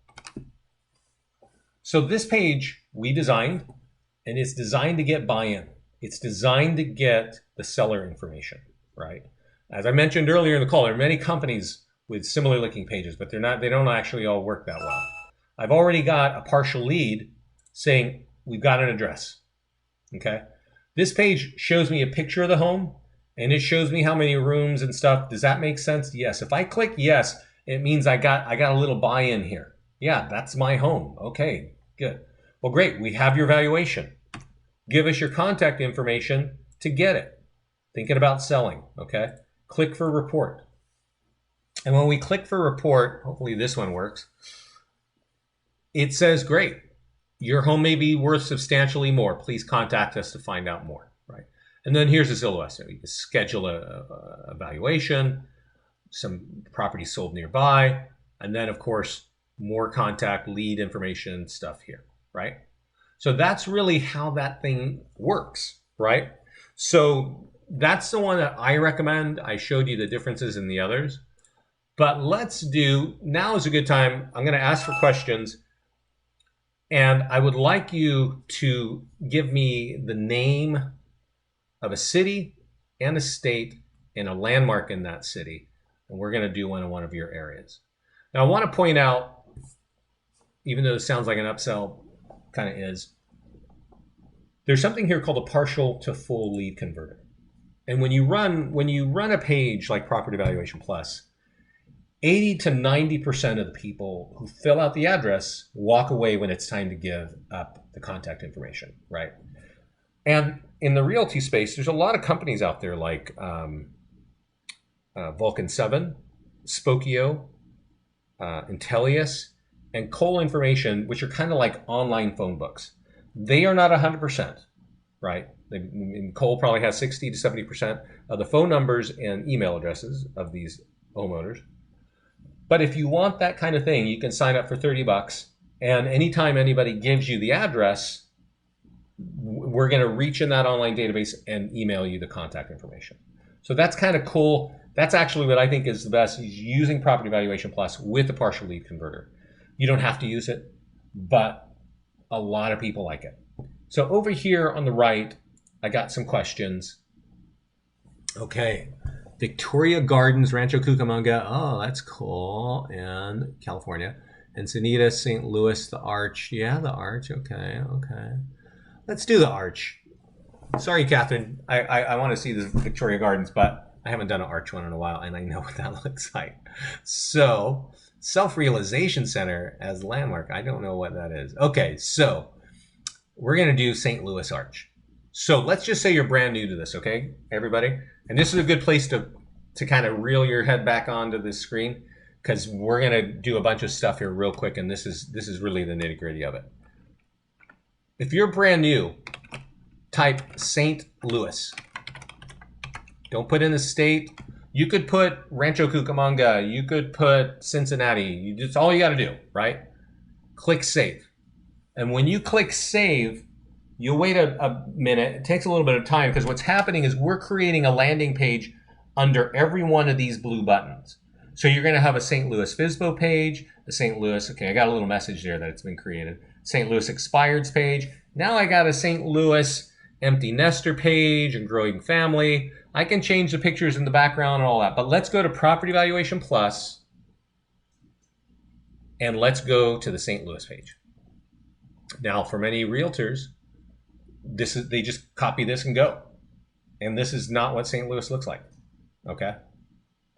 So this page we designed, and it's designed to get buy-in. It's designed to get the seller information, right? As I mentioned earlier in the call, there are many companies with similar looking pages, but they don't actually all work that well. I've already got a partial lead saying we've got an address, okay? This page shows me a picture of the home, and it shows me how many rooms and stuff. Does that make sense? Yes. If I click yes, it means I got a little buy-in here. Yeah, that's my home. Okay, good. Well, great. We have your valuation. Give us your contact information to get it. Thinking about selling, okay? Click for report. And when we click for report, hopefully this one works, it says, great, your home may be worth substantially more. Please contact us to find out more, right? And then here's a Zillow Has. You can schedule a valuation, some property sold nearby, and then, of course, more contact, lead information stuff here, right? So that's really how that thing works, right? So that's the one that I recommend. I showed you the differences in the others. But let's do, now is a good time. I'm going to ask for questions. And I would like you to give me the name of a city and a state and a landmark in that city. And we're going to do one in one of your areas. Now, I want to point out, even though it sounds like an upsell, kind of is, there's something here called a partial to full lead converter. And when you run a page like Property Valuation Plus, 80 to 90% of the people who fill out the address walk away when it's time to give up the contact information, right? And in the realty space, there's a lot of companies out there like Vulcan 7, Spokio, Intellius, and Cole Information, which are kind of like online phone books. They are not 100%, right? Cole probably has 60 to 70% of the phone numbers and email addresses of these homeowners. But if you want that kind of thing, you can sign up for $30. And anytime anybody gives you the address, we're going to reach in that online database and email you the contact information. So that's kind of cool. That's actually what I think is the best, is using Property Valuation Plus with the partial lead converter. You don't have to use it, but a lot of people like it. So over here on the right, I got some questions. Okay. Victoria Gardens, Rancho Cucamonga. Oh, that's cool. And California. Encinitas, St. Louis, the Arch. Yeah, the Arch. Okay, okay. Let's do the Arch. Sorry, Catherine. I want to see the Victoria Gardens, but I haven't done an Arch one in a while, and I know what that looks like. So, Self-Realization Center as landmark. I don't know what that is. Okay, so we're going to do St. Louis Arch. So let's just say you're brand new to this, okay, everybody? And this is a good place to kind of reel your head back onto this screen, because we're going to do a bunch of stuff here real quick, and this is really the nitty-gritty of it. If you're brand new, type St. Louis. Don't put in the state. You could put Rancho Cucamonga. You could put Cincinnati. It's all you got to do, right? Click Save. And when you click Save, you'll wait a minute. It takes a little bit of time, because what's happening is we're creating a landing page under every one of these blue buttons. So you're going to have a St. Louis FSBO page, a St. Louis, okay, I got a little message there that it's been created, St. Louis expireds page. Now I got a St. Louis empty nester page and growing family. I can change the pictures in the background and all that, but let's go to Property Valuation Plus, and let's go to the St. Louis page. Now, for many realtors, they just copy this and go. And this is not what St. Louis looks like, okay?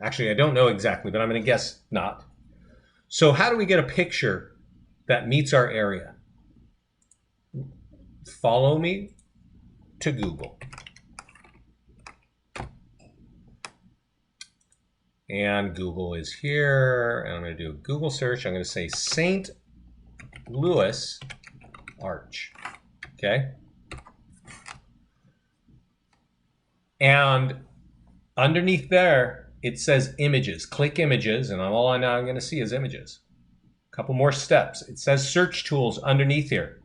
Actually, I don't know exactly, but I'm going to guess not. So how do we get a picture that meets our area? Follow me to Google. And Google is here, and I'm going to do a Google search. I'm going to say St. Louis Arch. Okay. And underneath there, it says images. Click images, and all I'm going to see is images. A couple more steps. It says search tools underneath here.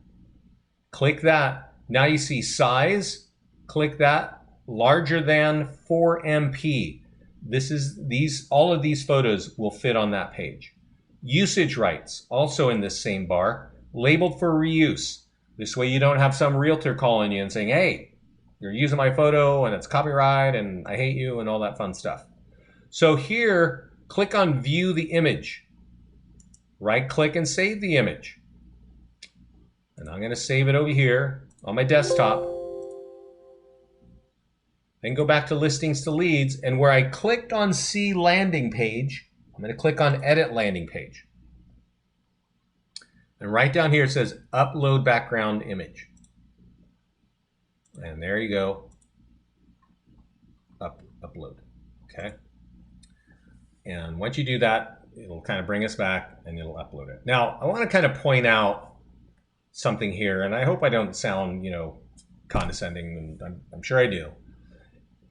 Click that. Now you see size. Click that. Larger than 4 MP. All of these photos will fit on that page. Usage rights, also in this same bar, labeled for reuse. This way you don't have some realtor calling you and saying, hey, you're using my photo and it's copyright and I hate you and all that fun stuff. So here, click on view the image. Right click and save the image. And I'm going to save it over here on my desktop. Then go back to listings to leads, and where I clicked on see landing page, I'm going to click on edit landing page. And right down here it says upload background image. And there you go. Upload. Okay. And once you do that, it'll kind of bring us back and it'll upload it. Now, I want to kind of point out something here, and I hope I don't sound, condescending, and I'm sure I do,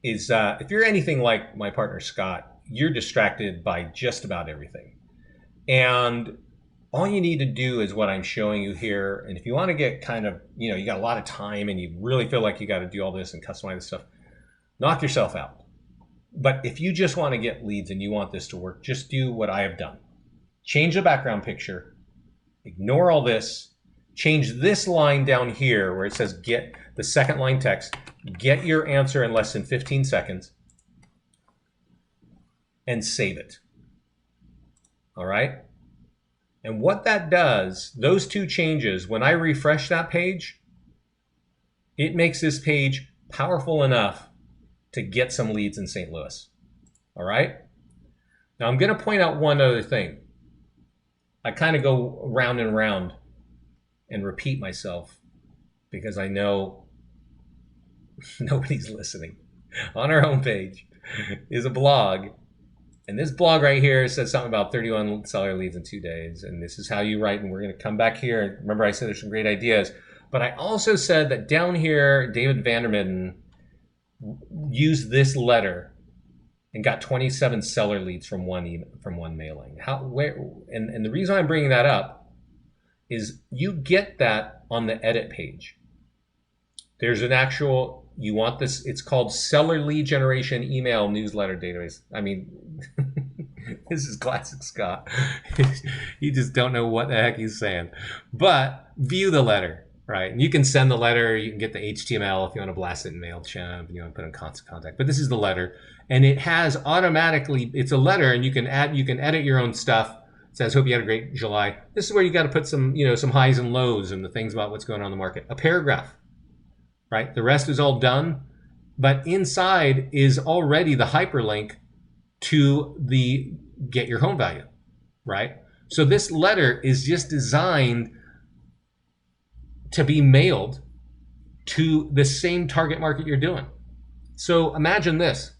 is if you're anything like my partner Scott, you're distracted by just about everything. And all you need to do is what I'm showing you here. And if you want to get kind of, you got a lot of time and you really feel like you got to do all this and customize this stuff, knock yourself out. But if you just want to get leads and you want this to work, just do what I have done. Change the background picture, ignore all this, change this line down here where it says get the second line text, get your answer in less than 15 seconds, and save it. All right? And what that does, those two changes, when I refresh that page, it makes this page powerful enough to get some leads in St. Louis. All right? Now I'm going to point out one other thing. I kind of go round and round and repeat myself because I know nobody's listening. On our homepage is a blog. And this blog right here says something about 31 seller leads in 2 days. And this is how you write. And we're going to come back here. Remember, I said there's some great ideas. But I also said that down here, David Bannerman used this letter and got 27 seller leads from one mailing. And the reason I'm bringing that up is you get that on the edit page. There's an actual, you want this, it's called Seller Lead Generation Email Newsletter Database. I mean, this is classic Scott. You just don't know what the heck he's saying. But view the letter, right? And you can send the letter, you can get the HTML if you want to blast it in MailChimp, you want to put in constant contact. But this is the letter. And it has automatically, it's a letter, and you can edit your own stuff. It says, hope you had a great July. This is where you got to put some, some highs and lows and the things about what's going on in the market. A paragraph. Right? The rest is all done, but inside is already the hyperlink to the get your home value, right? So this letter is just designed to be mailed to the same target market you're doing. So imagine this.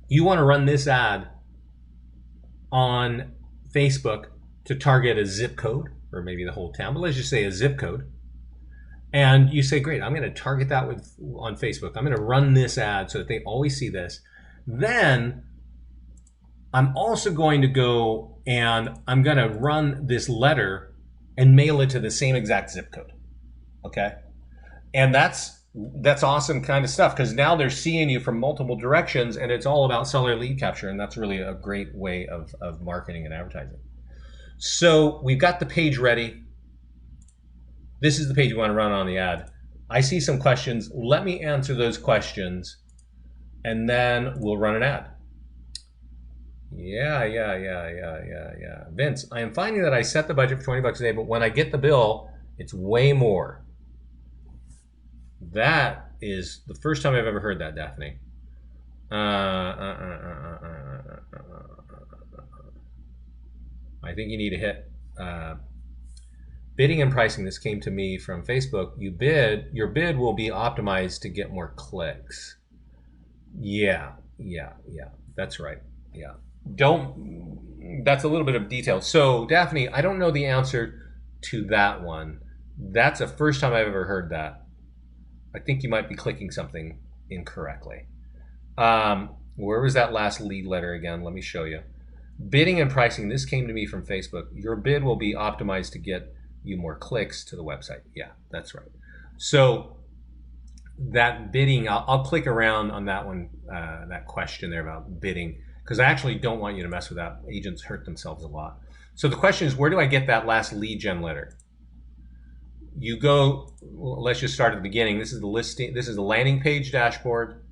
You want to run this ad on Facebook to target a zip code, or maybe the whole town, but let's just say a zip code. And you say, great, I'm going to target that on Facebook. I'm going to run this ad so that they always see this. Then I'm also going to go and I'm going to run this letter and mail it to the same exact zip code. Okay? And that's awesome kind of stuff, because now they're seeing you from multiple directions, and it's all about seller lead capture. And that's really a great way of marketing and advertising. So we've got the page ready. This is the page you want to run on the ad. I see some questions. Let me answer those questions, and then we'll run an ad. Yeah. Vince, I am finding that I set the budget for 20 bucks a day, but when I get the bill, it's way more. That is the first time I've ever heard that, Daphne. I think you need to hit bidding and pricing. This came to me from Facebook. Your bid will be optimized to get more clicks. Yeah, that's right. Yeah. That's a little bit of detail. So Daphne, I don't know the answer to that one. That's the first time I've ever heard that. I think you might be clicking something incorrectly. Where was that last lead letter again? Let me show you. Bidding and pricing. This came to me from Facebook. Your bid will be optimized to get you more clicks to the website. Yeah, that's right. So that bidding, I'll click around on that one, that question there about bidding, because I actually don't want you to mess with that. Agents hurt themselves a lot. So the question is, where do I get that last lead gen letter? You go, let's just start at the beginning. This is the listing. This is the landing page dashboard.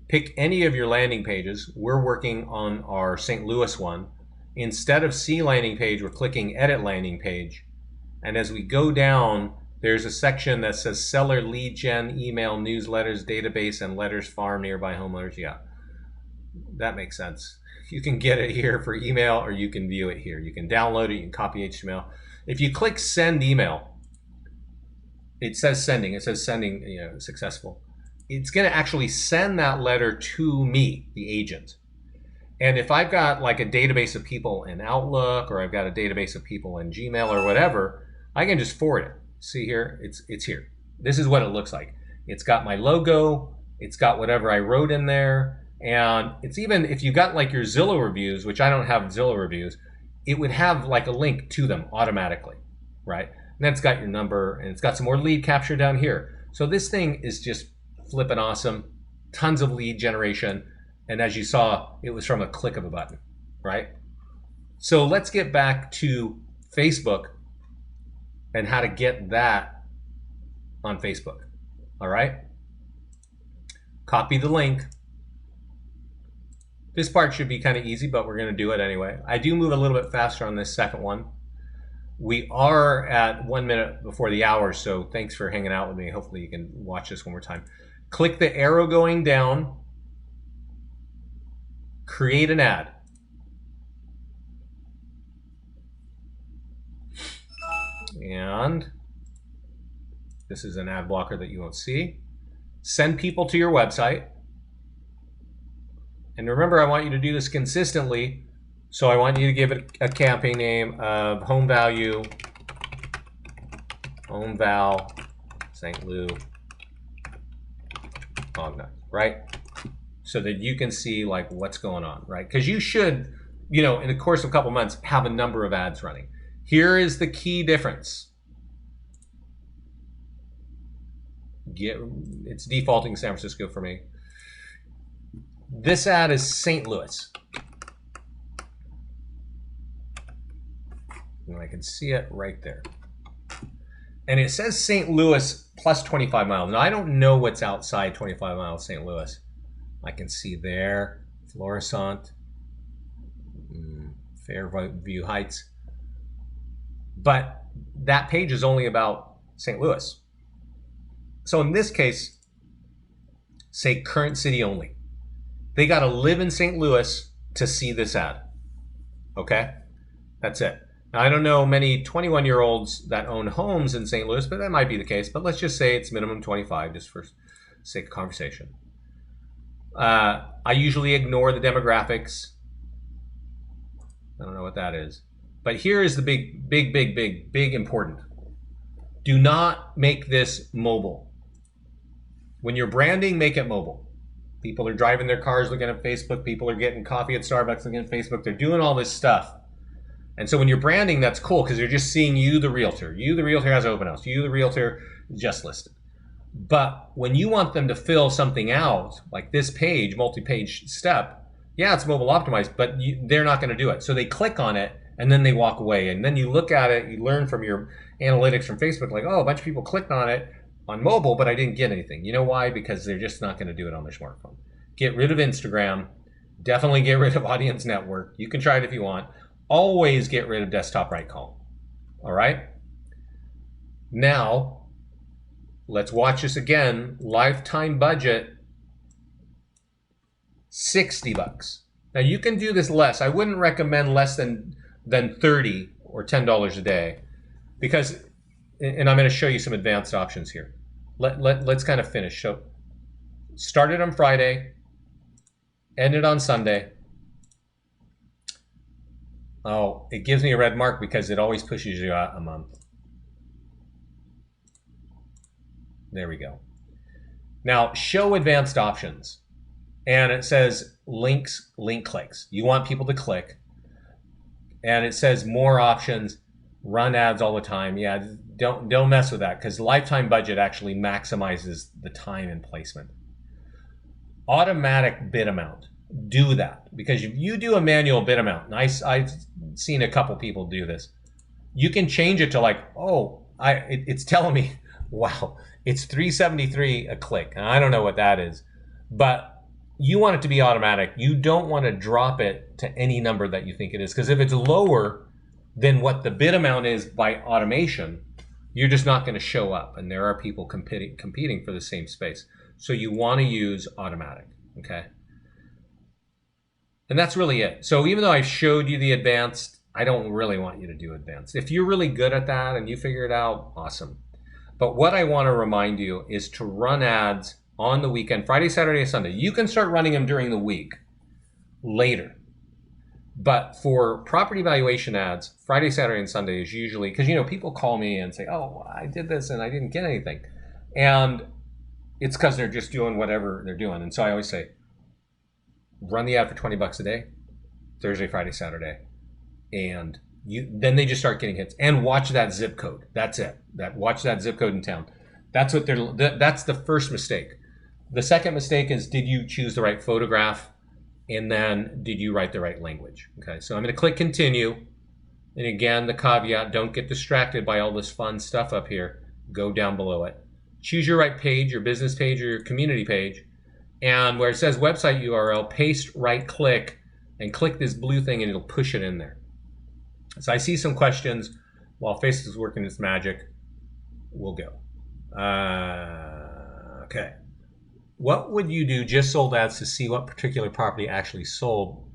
Pick any of your landing pages. We're working on our St. Louis one. Instead of see landing page, we're clicking edit landing page. And as we go down, there's a section that says seller lead gen, email, newsletters, database, and letters farm nearby homeowners. Yeah, that makes sense. You can get it here for email, or you can view it here. You can download it, you can copy HTML. If you click send email, it says sending. It says sending, successful. It's going to actually send that letter to me, the agent. And if I've got like a database of people in Outlook, or I've got a database of people in Gmail or whatever, I can just forward it. See here, it's here. This is what it looks like. It's got my logo. It's got whatever I wrote in there. And it's even, if you got like your Zillow reviews, which I don't have Zillow reviews, it would have like a link to them automatically, right? And then it's got your number, and it's got some more lead capture down here. So this thing is just flipping awesome. Tons of lead generation. And as you saw, it was from a click of a button, right? So let's get back to Facebook and how to get that on Facebook, all right? Copy the link. This part should be kind of easy, but we're gonna do it anyway. I do move a little bit faster on this second one. We are at 1 minute before the hour, so thanks for hanging out with me. Hopefully you can watch this one more time. Click the arrow going down, create an ad. And this is an ad blocker that you won't see. Send people to your website. And remember, I want you to do this consistently. So I want you to give it a campaign name of Home Value, Home Val, St. Louis, right? So that you can see like what's going on, right? Because you should, in the course of a couple months, have a number of ads running. Here is the key difference. It's defaulting San Francisco for me. This ad is St. Louis. And I can see it right there. And it says St. Louis plus 25 miles. Now, I don't know what's outside 25 miles St. Louis. I can see there, Florissant, Fairview Heights. But that page is only about St. Louis. So in this case, say current city only. They got to live in St. Louis to see this ad. Okay? That's it. Now, I don't know many 21-year-olds that own homes in St. Louis, but that might be the case. But let's just say it's minimum 25, just for sake of conversation. I usually ignore the demographics. I don't know what that is. But here is the big important. Do not make this mobile. When you're branding, make it mobile. People are driving their cars looking at Facebook. People are getting coffee at Starbucks looking at Facebook. They're doing all this stuff. And so when you're branding, that's cool because they're just seeing you, the realtor. You, the realtor, has an open house. You, the realtor, just listed. But when you want them to fill something out, like this page, multi-page step, yeah, it's mobile optimized, but they're not going to do it. So they click on it, and then they walk away. And then you look at it, you learn from your analytics from Facebook, like, oh, a bunch of people clicked on it on mobile, but I didn't get anything. You know why? Because they're just not going to do it on their smartphone. Get rid of Instagram. Definitely get rid of Audience Network. You can try it if you want. Always get rid of desktop right column. All right? Now, let's watch this again. Lifetime budget, $60. Now, you can do this less. I wouldn't recommend less than $30 or $10 a day because, and I'm going to show you some advanced options here. Let's kind of finish. So, start it on Friday, end it on Sunday. Oh, it gives me a red mark because it always pushes you out a month. There we go. Now show advanced options. And it says links, link clicks. You want people to click. And it says more options, run ads all the time. Yeah, don't mess with that, because lifetime budget actually maximizes the time and placement. Automatic bid amount. Do that, because if you do a manual bid amount, and I've seen a couple people do this, you can change it to like, oh, it's telling me, wow, it's $3.73 a click. And I don't know what that is, but you want it to be automatic. You don't want to drop it to any number that you think it is, because if it's lower than what the bid amount is by automation, you're just not going to show up, and there are people competing for the same space. So you want to use automatic, okay? And that's really it. So even though I showed you the advanced, I don't really want you to do advanced. If you're really good at that and you figure it out, awesome. But what I want to remind you is to run ads on the weekend, Friday, Saturday, Sunday. You can start running them during the week later. But for property valuation ads, Friday, Saturday, and Sunday is usually, because, you know, people call me and say, oh, I did this and I didn't get anything. And it's because they're just doing whatever they're doing. And so I always say, run the ad for $20 a day, Thursday, Friday, Saturday. And then they just start getting hits. And watch that zip code. That's it. Watch that zip code in town. That's the first mistake. The second mistake is, did you choose the right photograph? And then did you write the right language? Okay, so I'm going to click continue. And again, the caveat, don't get distracted by all this fun stuff up here. Go down below it. Choose your right page, your business page or your community page. And where it says website URL, paste right click and click this blue thing and it'll push it in there. So I see some questions. While Facebook is working its magic, we'll go. Okay. What would you do just sold ads to see what particular property actually sold?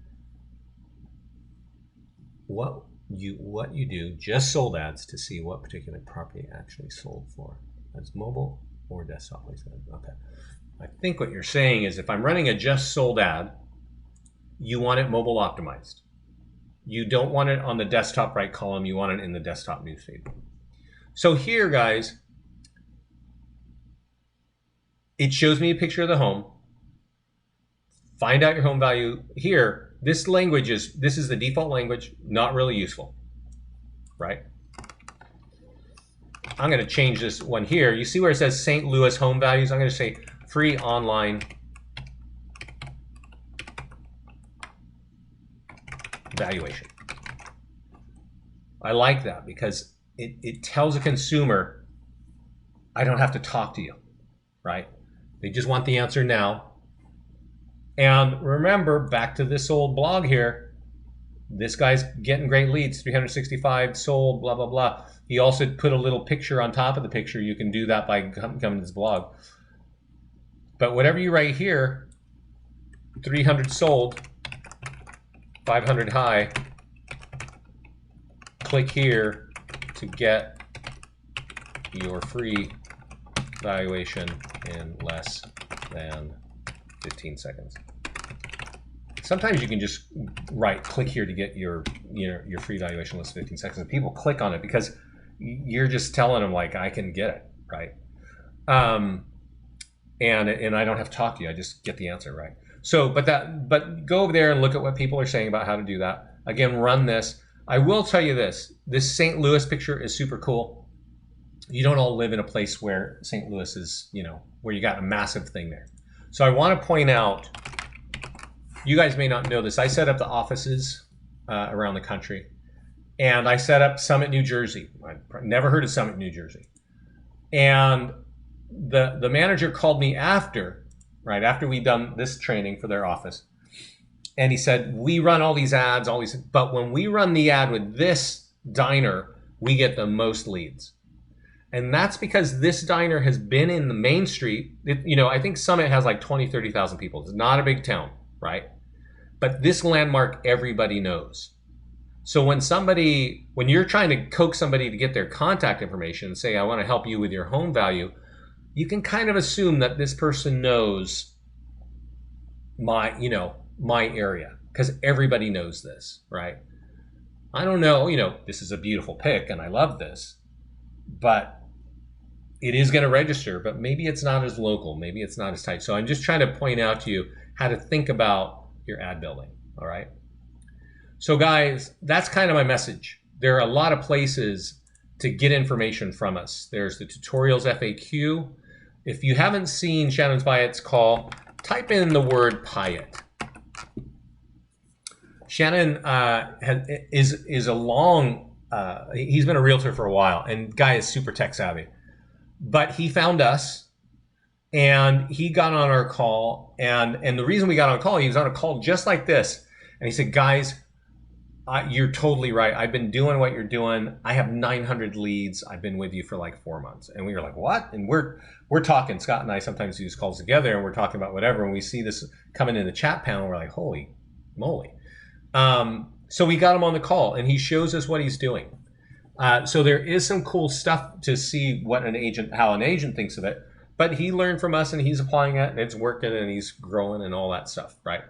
What you do just sold ads to see what particular property actually sold for. That's mobile or desktop. Okay. I think what you're saying is, if I'm running a just sold ad, you want it mobile optimized. You don't want it on the desktop right column. You want it in the desktop newsfeed. So here, guys, it shows me a picture of the home. Find out your home value. Here, this is the default language, not really useful, right? I'm going to change this one here. You see where it says St. Louis home values? I'm going to say free online valuation. I like that because it tells a consumer, I don't have to talk to you, right? They just want the answer now. And remember, back to this old blog here, this guy's getting great leads, 365 sold, blah, blah, blah. He also put a little picture on top of the picture. You can do that by coming to this blog. But whatever you write here, 300 sold, 500 high, click here to get your free valuation in less than 15 seconds. Sometimes you can just click here to get your free valuation in less than 15 seconds. And people click on it because you're just telling them, like, I can get it, right? And I don't have to talk to you. I just get the answer, right? So, but go over there and look at what people are saying about how to do that. Again, run this. I will tell you this St. Louis picture is super cool. You don't all live in a place where St. Louis is, where you got a massive thing there. So I want to point out, you guys may not know this, I set up the offices around the country. And I set up Summit, New Jersey. I've never heard of Summit, New Jersey. And the manager called me after we'd done this training for their office. And he said, we run all these ads, but when we run the ad with this diner, we get the most leads. And that's because this diner has been in the main street. I think Summit has like 20, 30,000 people. It's not a big town, right? But this landmark, everybody knows. So when you're trying to coax somebody to get their contact information and say, I want to help you with your home value, you can kind of assume that this person knows my area, because everybody knows this, right? I don't know, this is a beautiful pic and I love this, but it is going to register, but maybe it's not as local. Maybe it's not as tight. So I'm just trying to point out to you how to think about your ad building. All right. So guys, that's kind of my message. There are a lot of places to get information from us. There's the tutorials FAQ. If you haven't seen Shannon's Pyatt's call, type in the word Pyatt. Shannon is a long, he's been a realtor for a while, and guy is super tech savvy. But he found us, and he got on our call, and the reason we got on a call, he was on a call just like this, and he said, guys, you're totally right. I've been doing what you're doing. I have 900 leads. I've been with you for like 4 months. And we were like, what? And we're talking, Scott and I sometimes do these calls together, and we're talking about whatever, and we see this coming in the chat panel, we're like, holy moly. So we got him on the call, and he shows us what he's doing. So there is some cool stuff to see how an agent thinks of it, but he learned from us, and he's applying it, and it's working, and he's growing and all that stuff, right?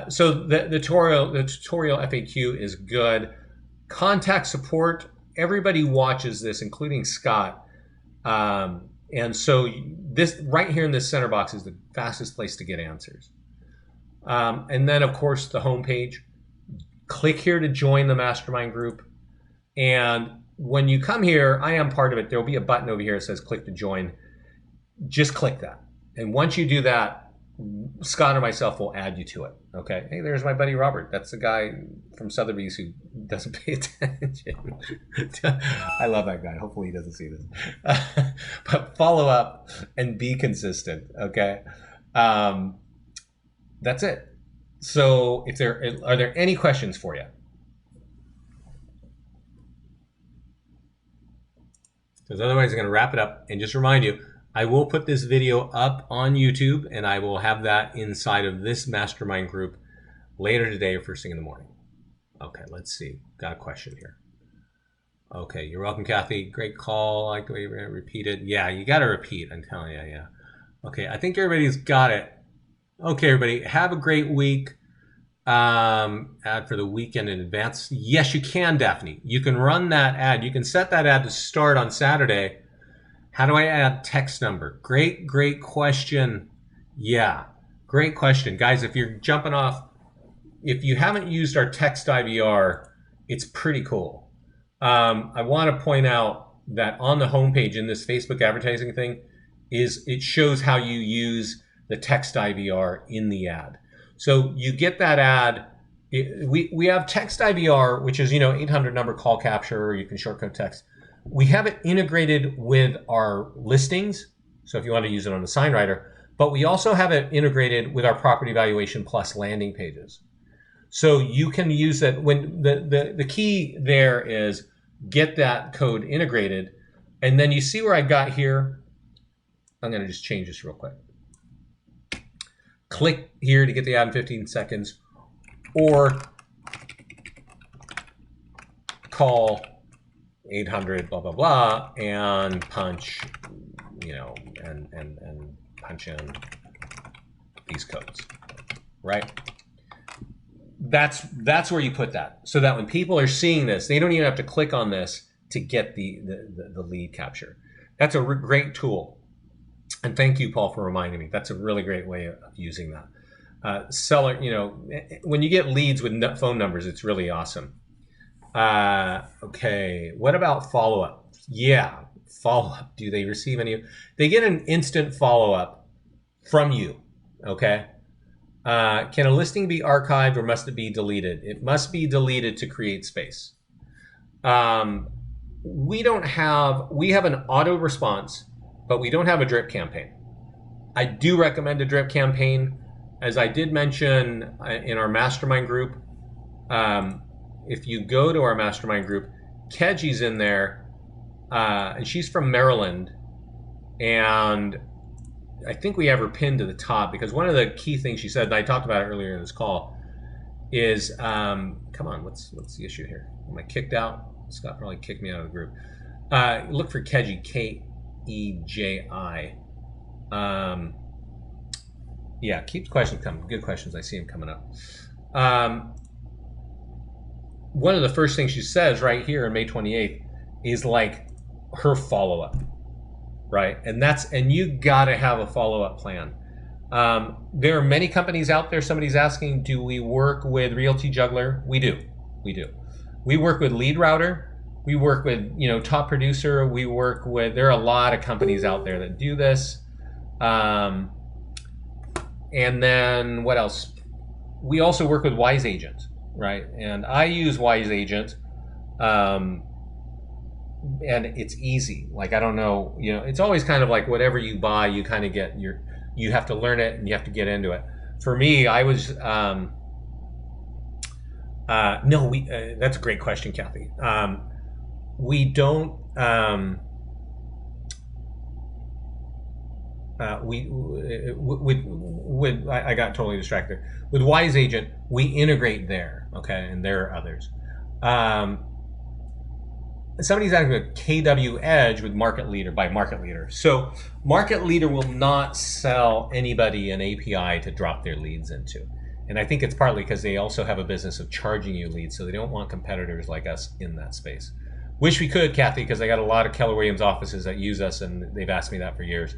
So the tutorial FAQ is good. Contact support, everybody watches this, including Scott. And so this right here in this center box is the fastest place to get answers. And then of course the homepage, click here to join the mastermind group. And when you come here, I am part of it. There'll be a button over here that says click to join. Just click that. And once you do that, Scott or myself will add you to it. Okay. Hey, there's my buddy Robert. That's the guy from Sotheby's who doesn't pay attention. I love that guy. Hopefully he doesn't see this. But follow up and be consistent. Okay. That's it. So are there any questions for you? Because otherwise I'm going to wrap it up and just remind you, I will put this video up on YouTube, and I will have that inside of this mastermind group later today or first thing in the morning. Okay, let's see. Got a question here. Okay, you're welcome, Kathy. Great call. I repeated. Yeah, you got to repeat. I'm telling you, yeah. Okay, I think everybody's got it. Okay, everybody, have a great week. Ad for the weekend in advance. Yes, you can, Daphne. You can run that ad. You can set that ad to start on Saturday. How do I add text number? Great question. Yeah, great question. Guys, if you're jumping off, if you haven't used our text IVR, it's pretty cool. I want to point out that on the homepage in this Facebook advertising thing, it shows how you use the text IVR in the ad. So you get that ad. We have text IVR, which is 800 number call capture, or you can shortcode text. We have it integrated with our listings, so if you want to use it on the sign writer, but we also have it integrated with our property valuation plus landing pages. So you can use that when the key there is get that code integrated, and then you see where I got here. I'm going to just change this real quick. Click here to get the ad in 15 seconds, or call 800 blah blah blah and punch, and punch in these codes, right? That's where you put that, so that when people are seeing this, they don't even have to click on this to get the lead capture. That's a great tool, and thank you, Paul, for reminding me. That's a really great way of using that. Seller, when you get leads with phone numbers, it's really awesome. Okay, what about follow-up? Yeah, follow-up. Do they receive any? They get an instant follow-up from you, okay? Can a listing be archived or must it be deleted? It must be deleted to create space. We have an auto response, but we don't have a drip campaign. I do recommend a drip campaign. As I did mention in our mastermind group, if you go to our mastermind group, Keji's in there, and she's from Maryland, and I think we have her pinned to the top, because one of the key things she said, and I talked about it earlier in this call, is, come on, what's the issue here? Am I kicked out? Scott probably kicked me out of the group. Look for Keji, K-E-J-I. Yeah, keep the questions coming. Good questions. I see them coming up. One of the first things she says right here on May 28th is like her follow-up. right? And you got to have a follow-up plan. There are many companies out there. Somebody's asking, do we work with Realtyjuggler? We do. We work with Lead Router. We work with, Top Producer. There are a lot of companies out there that do this. And then what else? We also work with Wise Agent, right? And I use Wise Agent. And it's easy. Like, I don't know, it's always kind of like whatever you buy, you kind of you have to learn it and you have to get into it. For me, I was, that's a great question, Kathy. We don't, I got totally distracted. With Wise Agent, we integrate there, okay? And there are others. Somebody's asking about KW Edge with Market Leader by Market Leader. So Market Leader will not sell anybody an API to drop their leads into. And I think it's partly because they also have a business of charging you leads, so they don't want competitors like us in that space. Wish we could, Kathy, because I got a lot of Keller Williams offices that use us, and they've asked me that for years.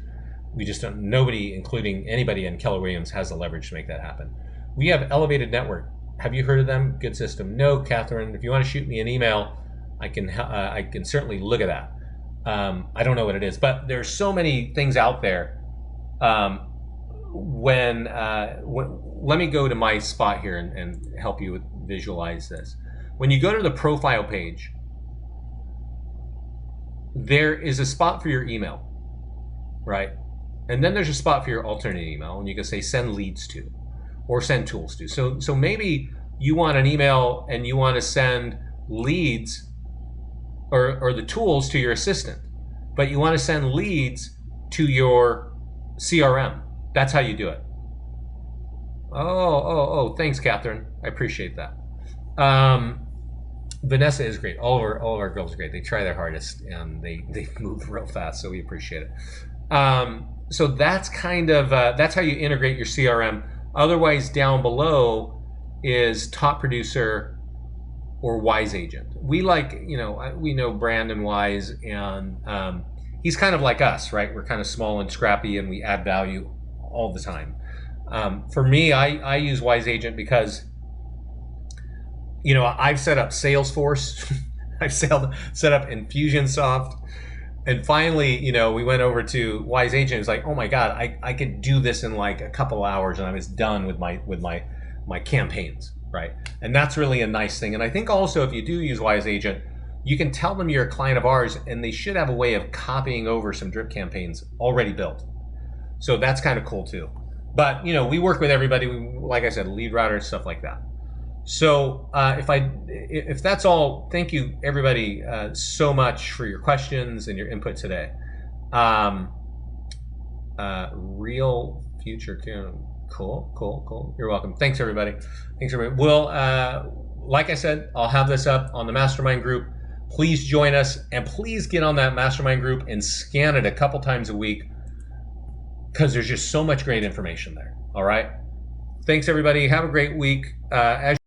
We just don't, nobody, including anybody in Keller Williams, has the leverage to make that happen. We have Elevated Network. Have you heard of them? Good system. No, Catherine. If you want to shoot me an email, I can certainly look at that. I don't know what it is, but there's so many things out there. Let me go to my spot here and help you visualize this. When you go to the profile page, there is a spot for your email, right? And then there's a spot for your alternate email, and you can say send leads to, or send tools to. So maybe you want an email and you want to send leads or the tools to your assistant, but you want to send leads to your CRM. That's how you do it. Oh, thanks, Catherine. I appreciate that. Vanessa is great. All of our girls are great. They try their hardest and they move real fast, so we appreciate it. So that's kind of, that's how you integrate your CRM. Otherwise, down below is Top Producer or Wise Agent. We we know Brandon Wise, and he's kind of like us, right? We're kind of small and scrappy, and we add value all the time. For me, I use Wise Agent because, I've set up Salesforce, I've set up Infusionsoft, and finally, we went over to Wise Agent. It's like, oh my God, I could do this in like a couple hours, and I was done with my campaigns. Right. And that's really a nice thing. And I think also if you do use Wise Agent, you can tell them you're a client of ours, and they should have a way of copying over some drip campaigns already built. So that's kind of cool too. But, we work with everybody. Like I said, Lead Router and stuff like that. So if that's all, thank you everybody so much for your questions and your input today. Real future tune. Cool. You're welcome. Thanks, everybody. Well, like I said, I'll have this up on the mastermind group. Please join us, and please get on that mastermind group and scan it a couple times a week, because there's just so much great information there. All right. Thanks, everybody. Have a great week. As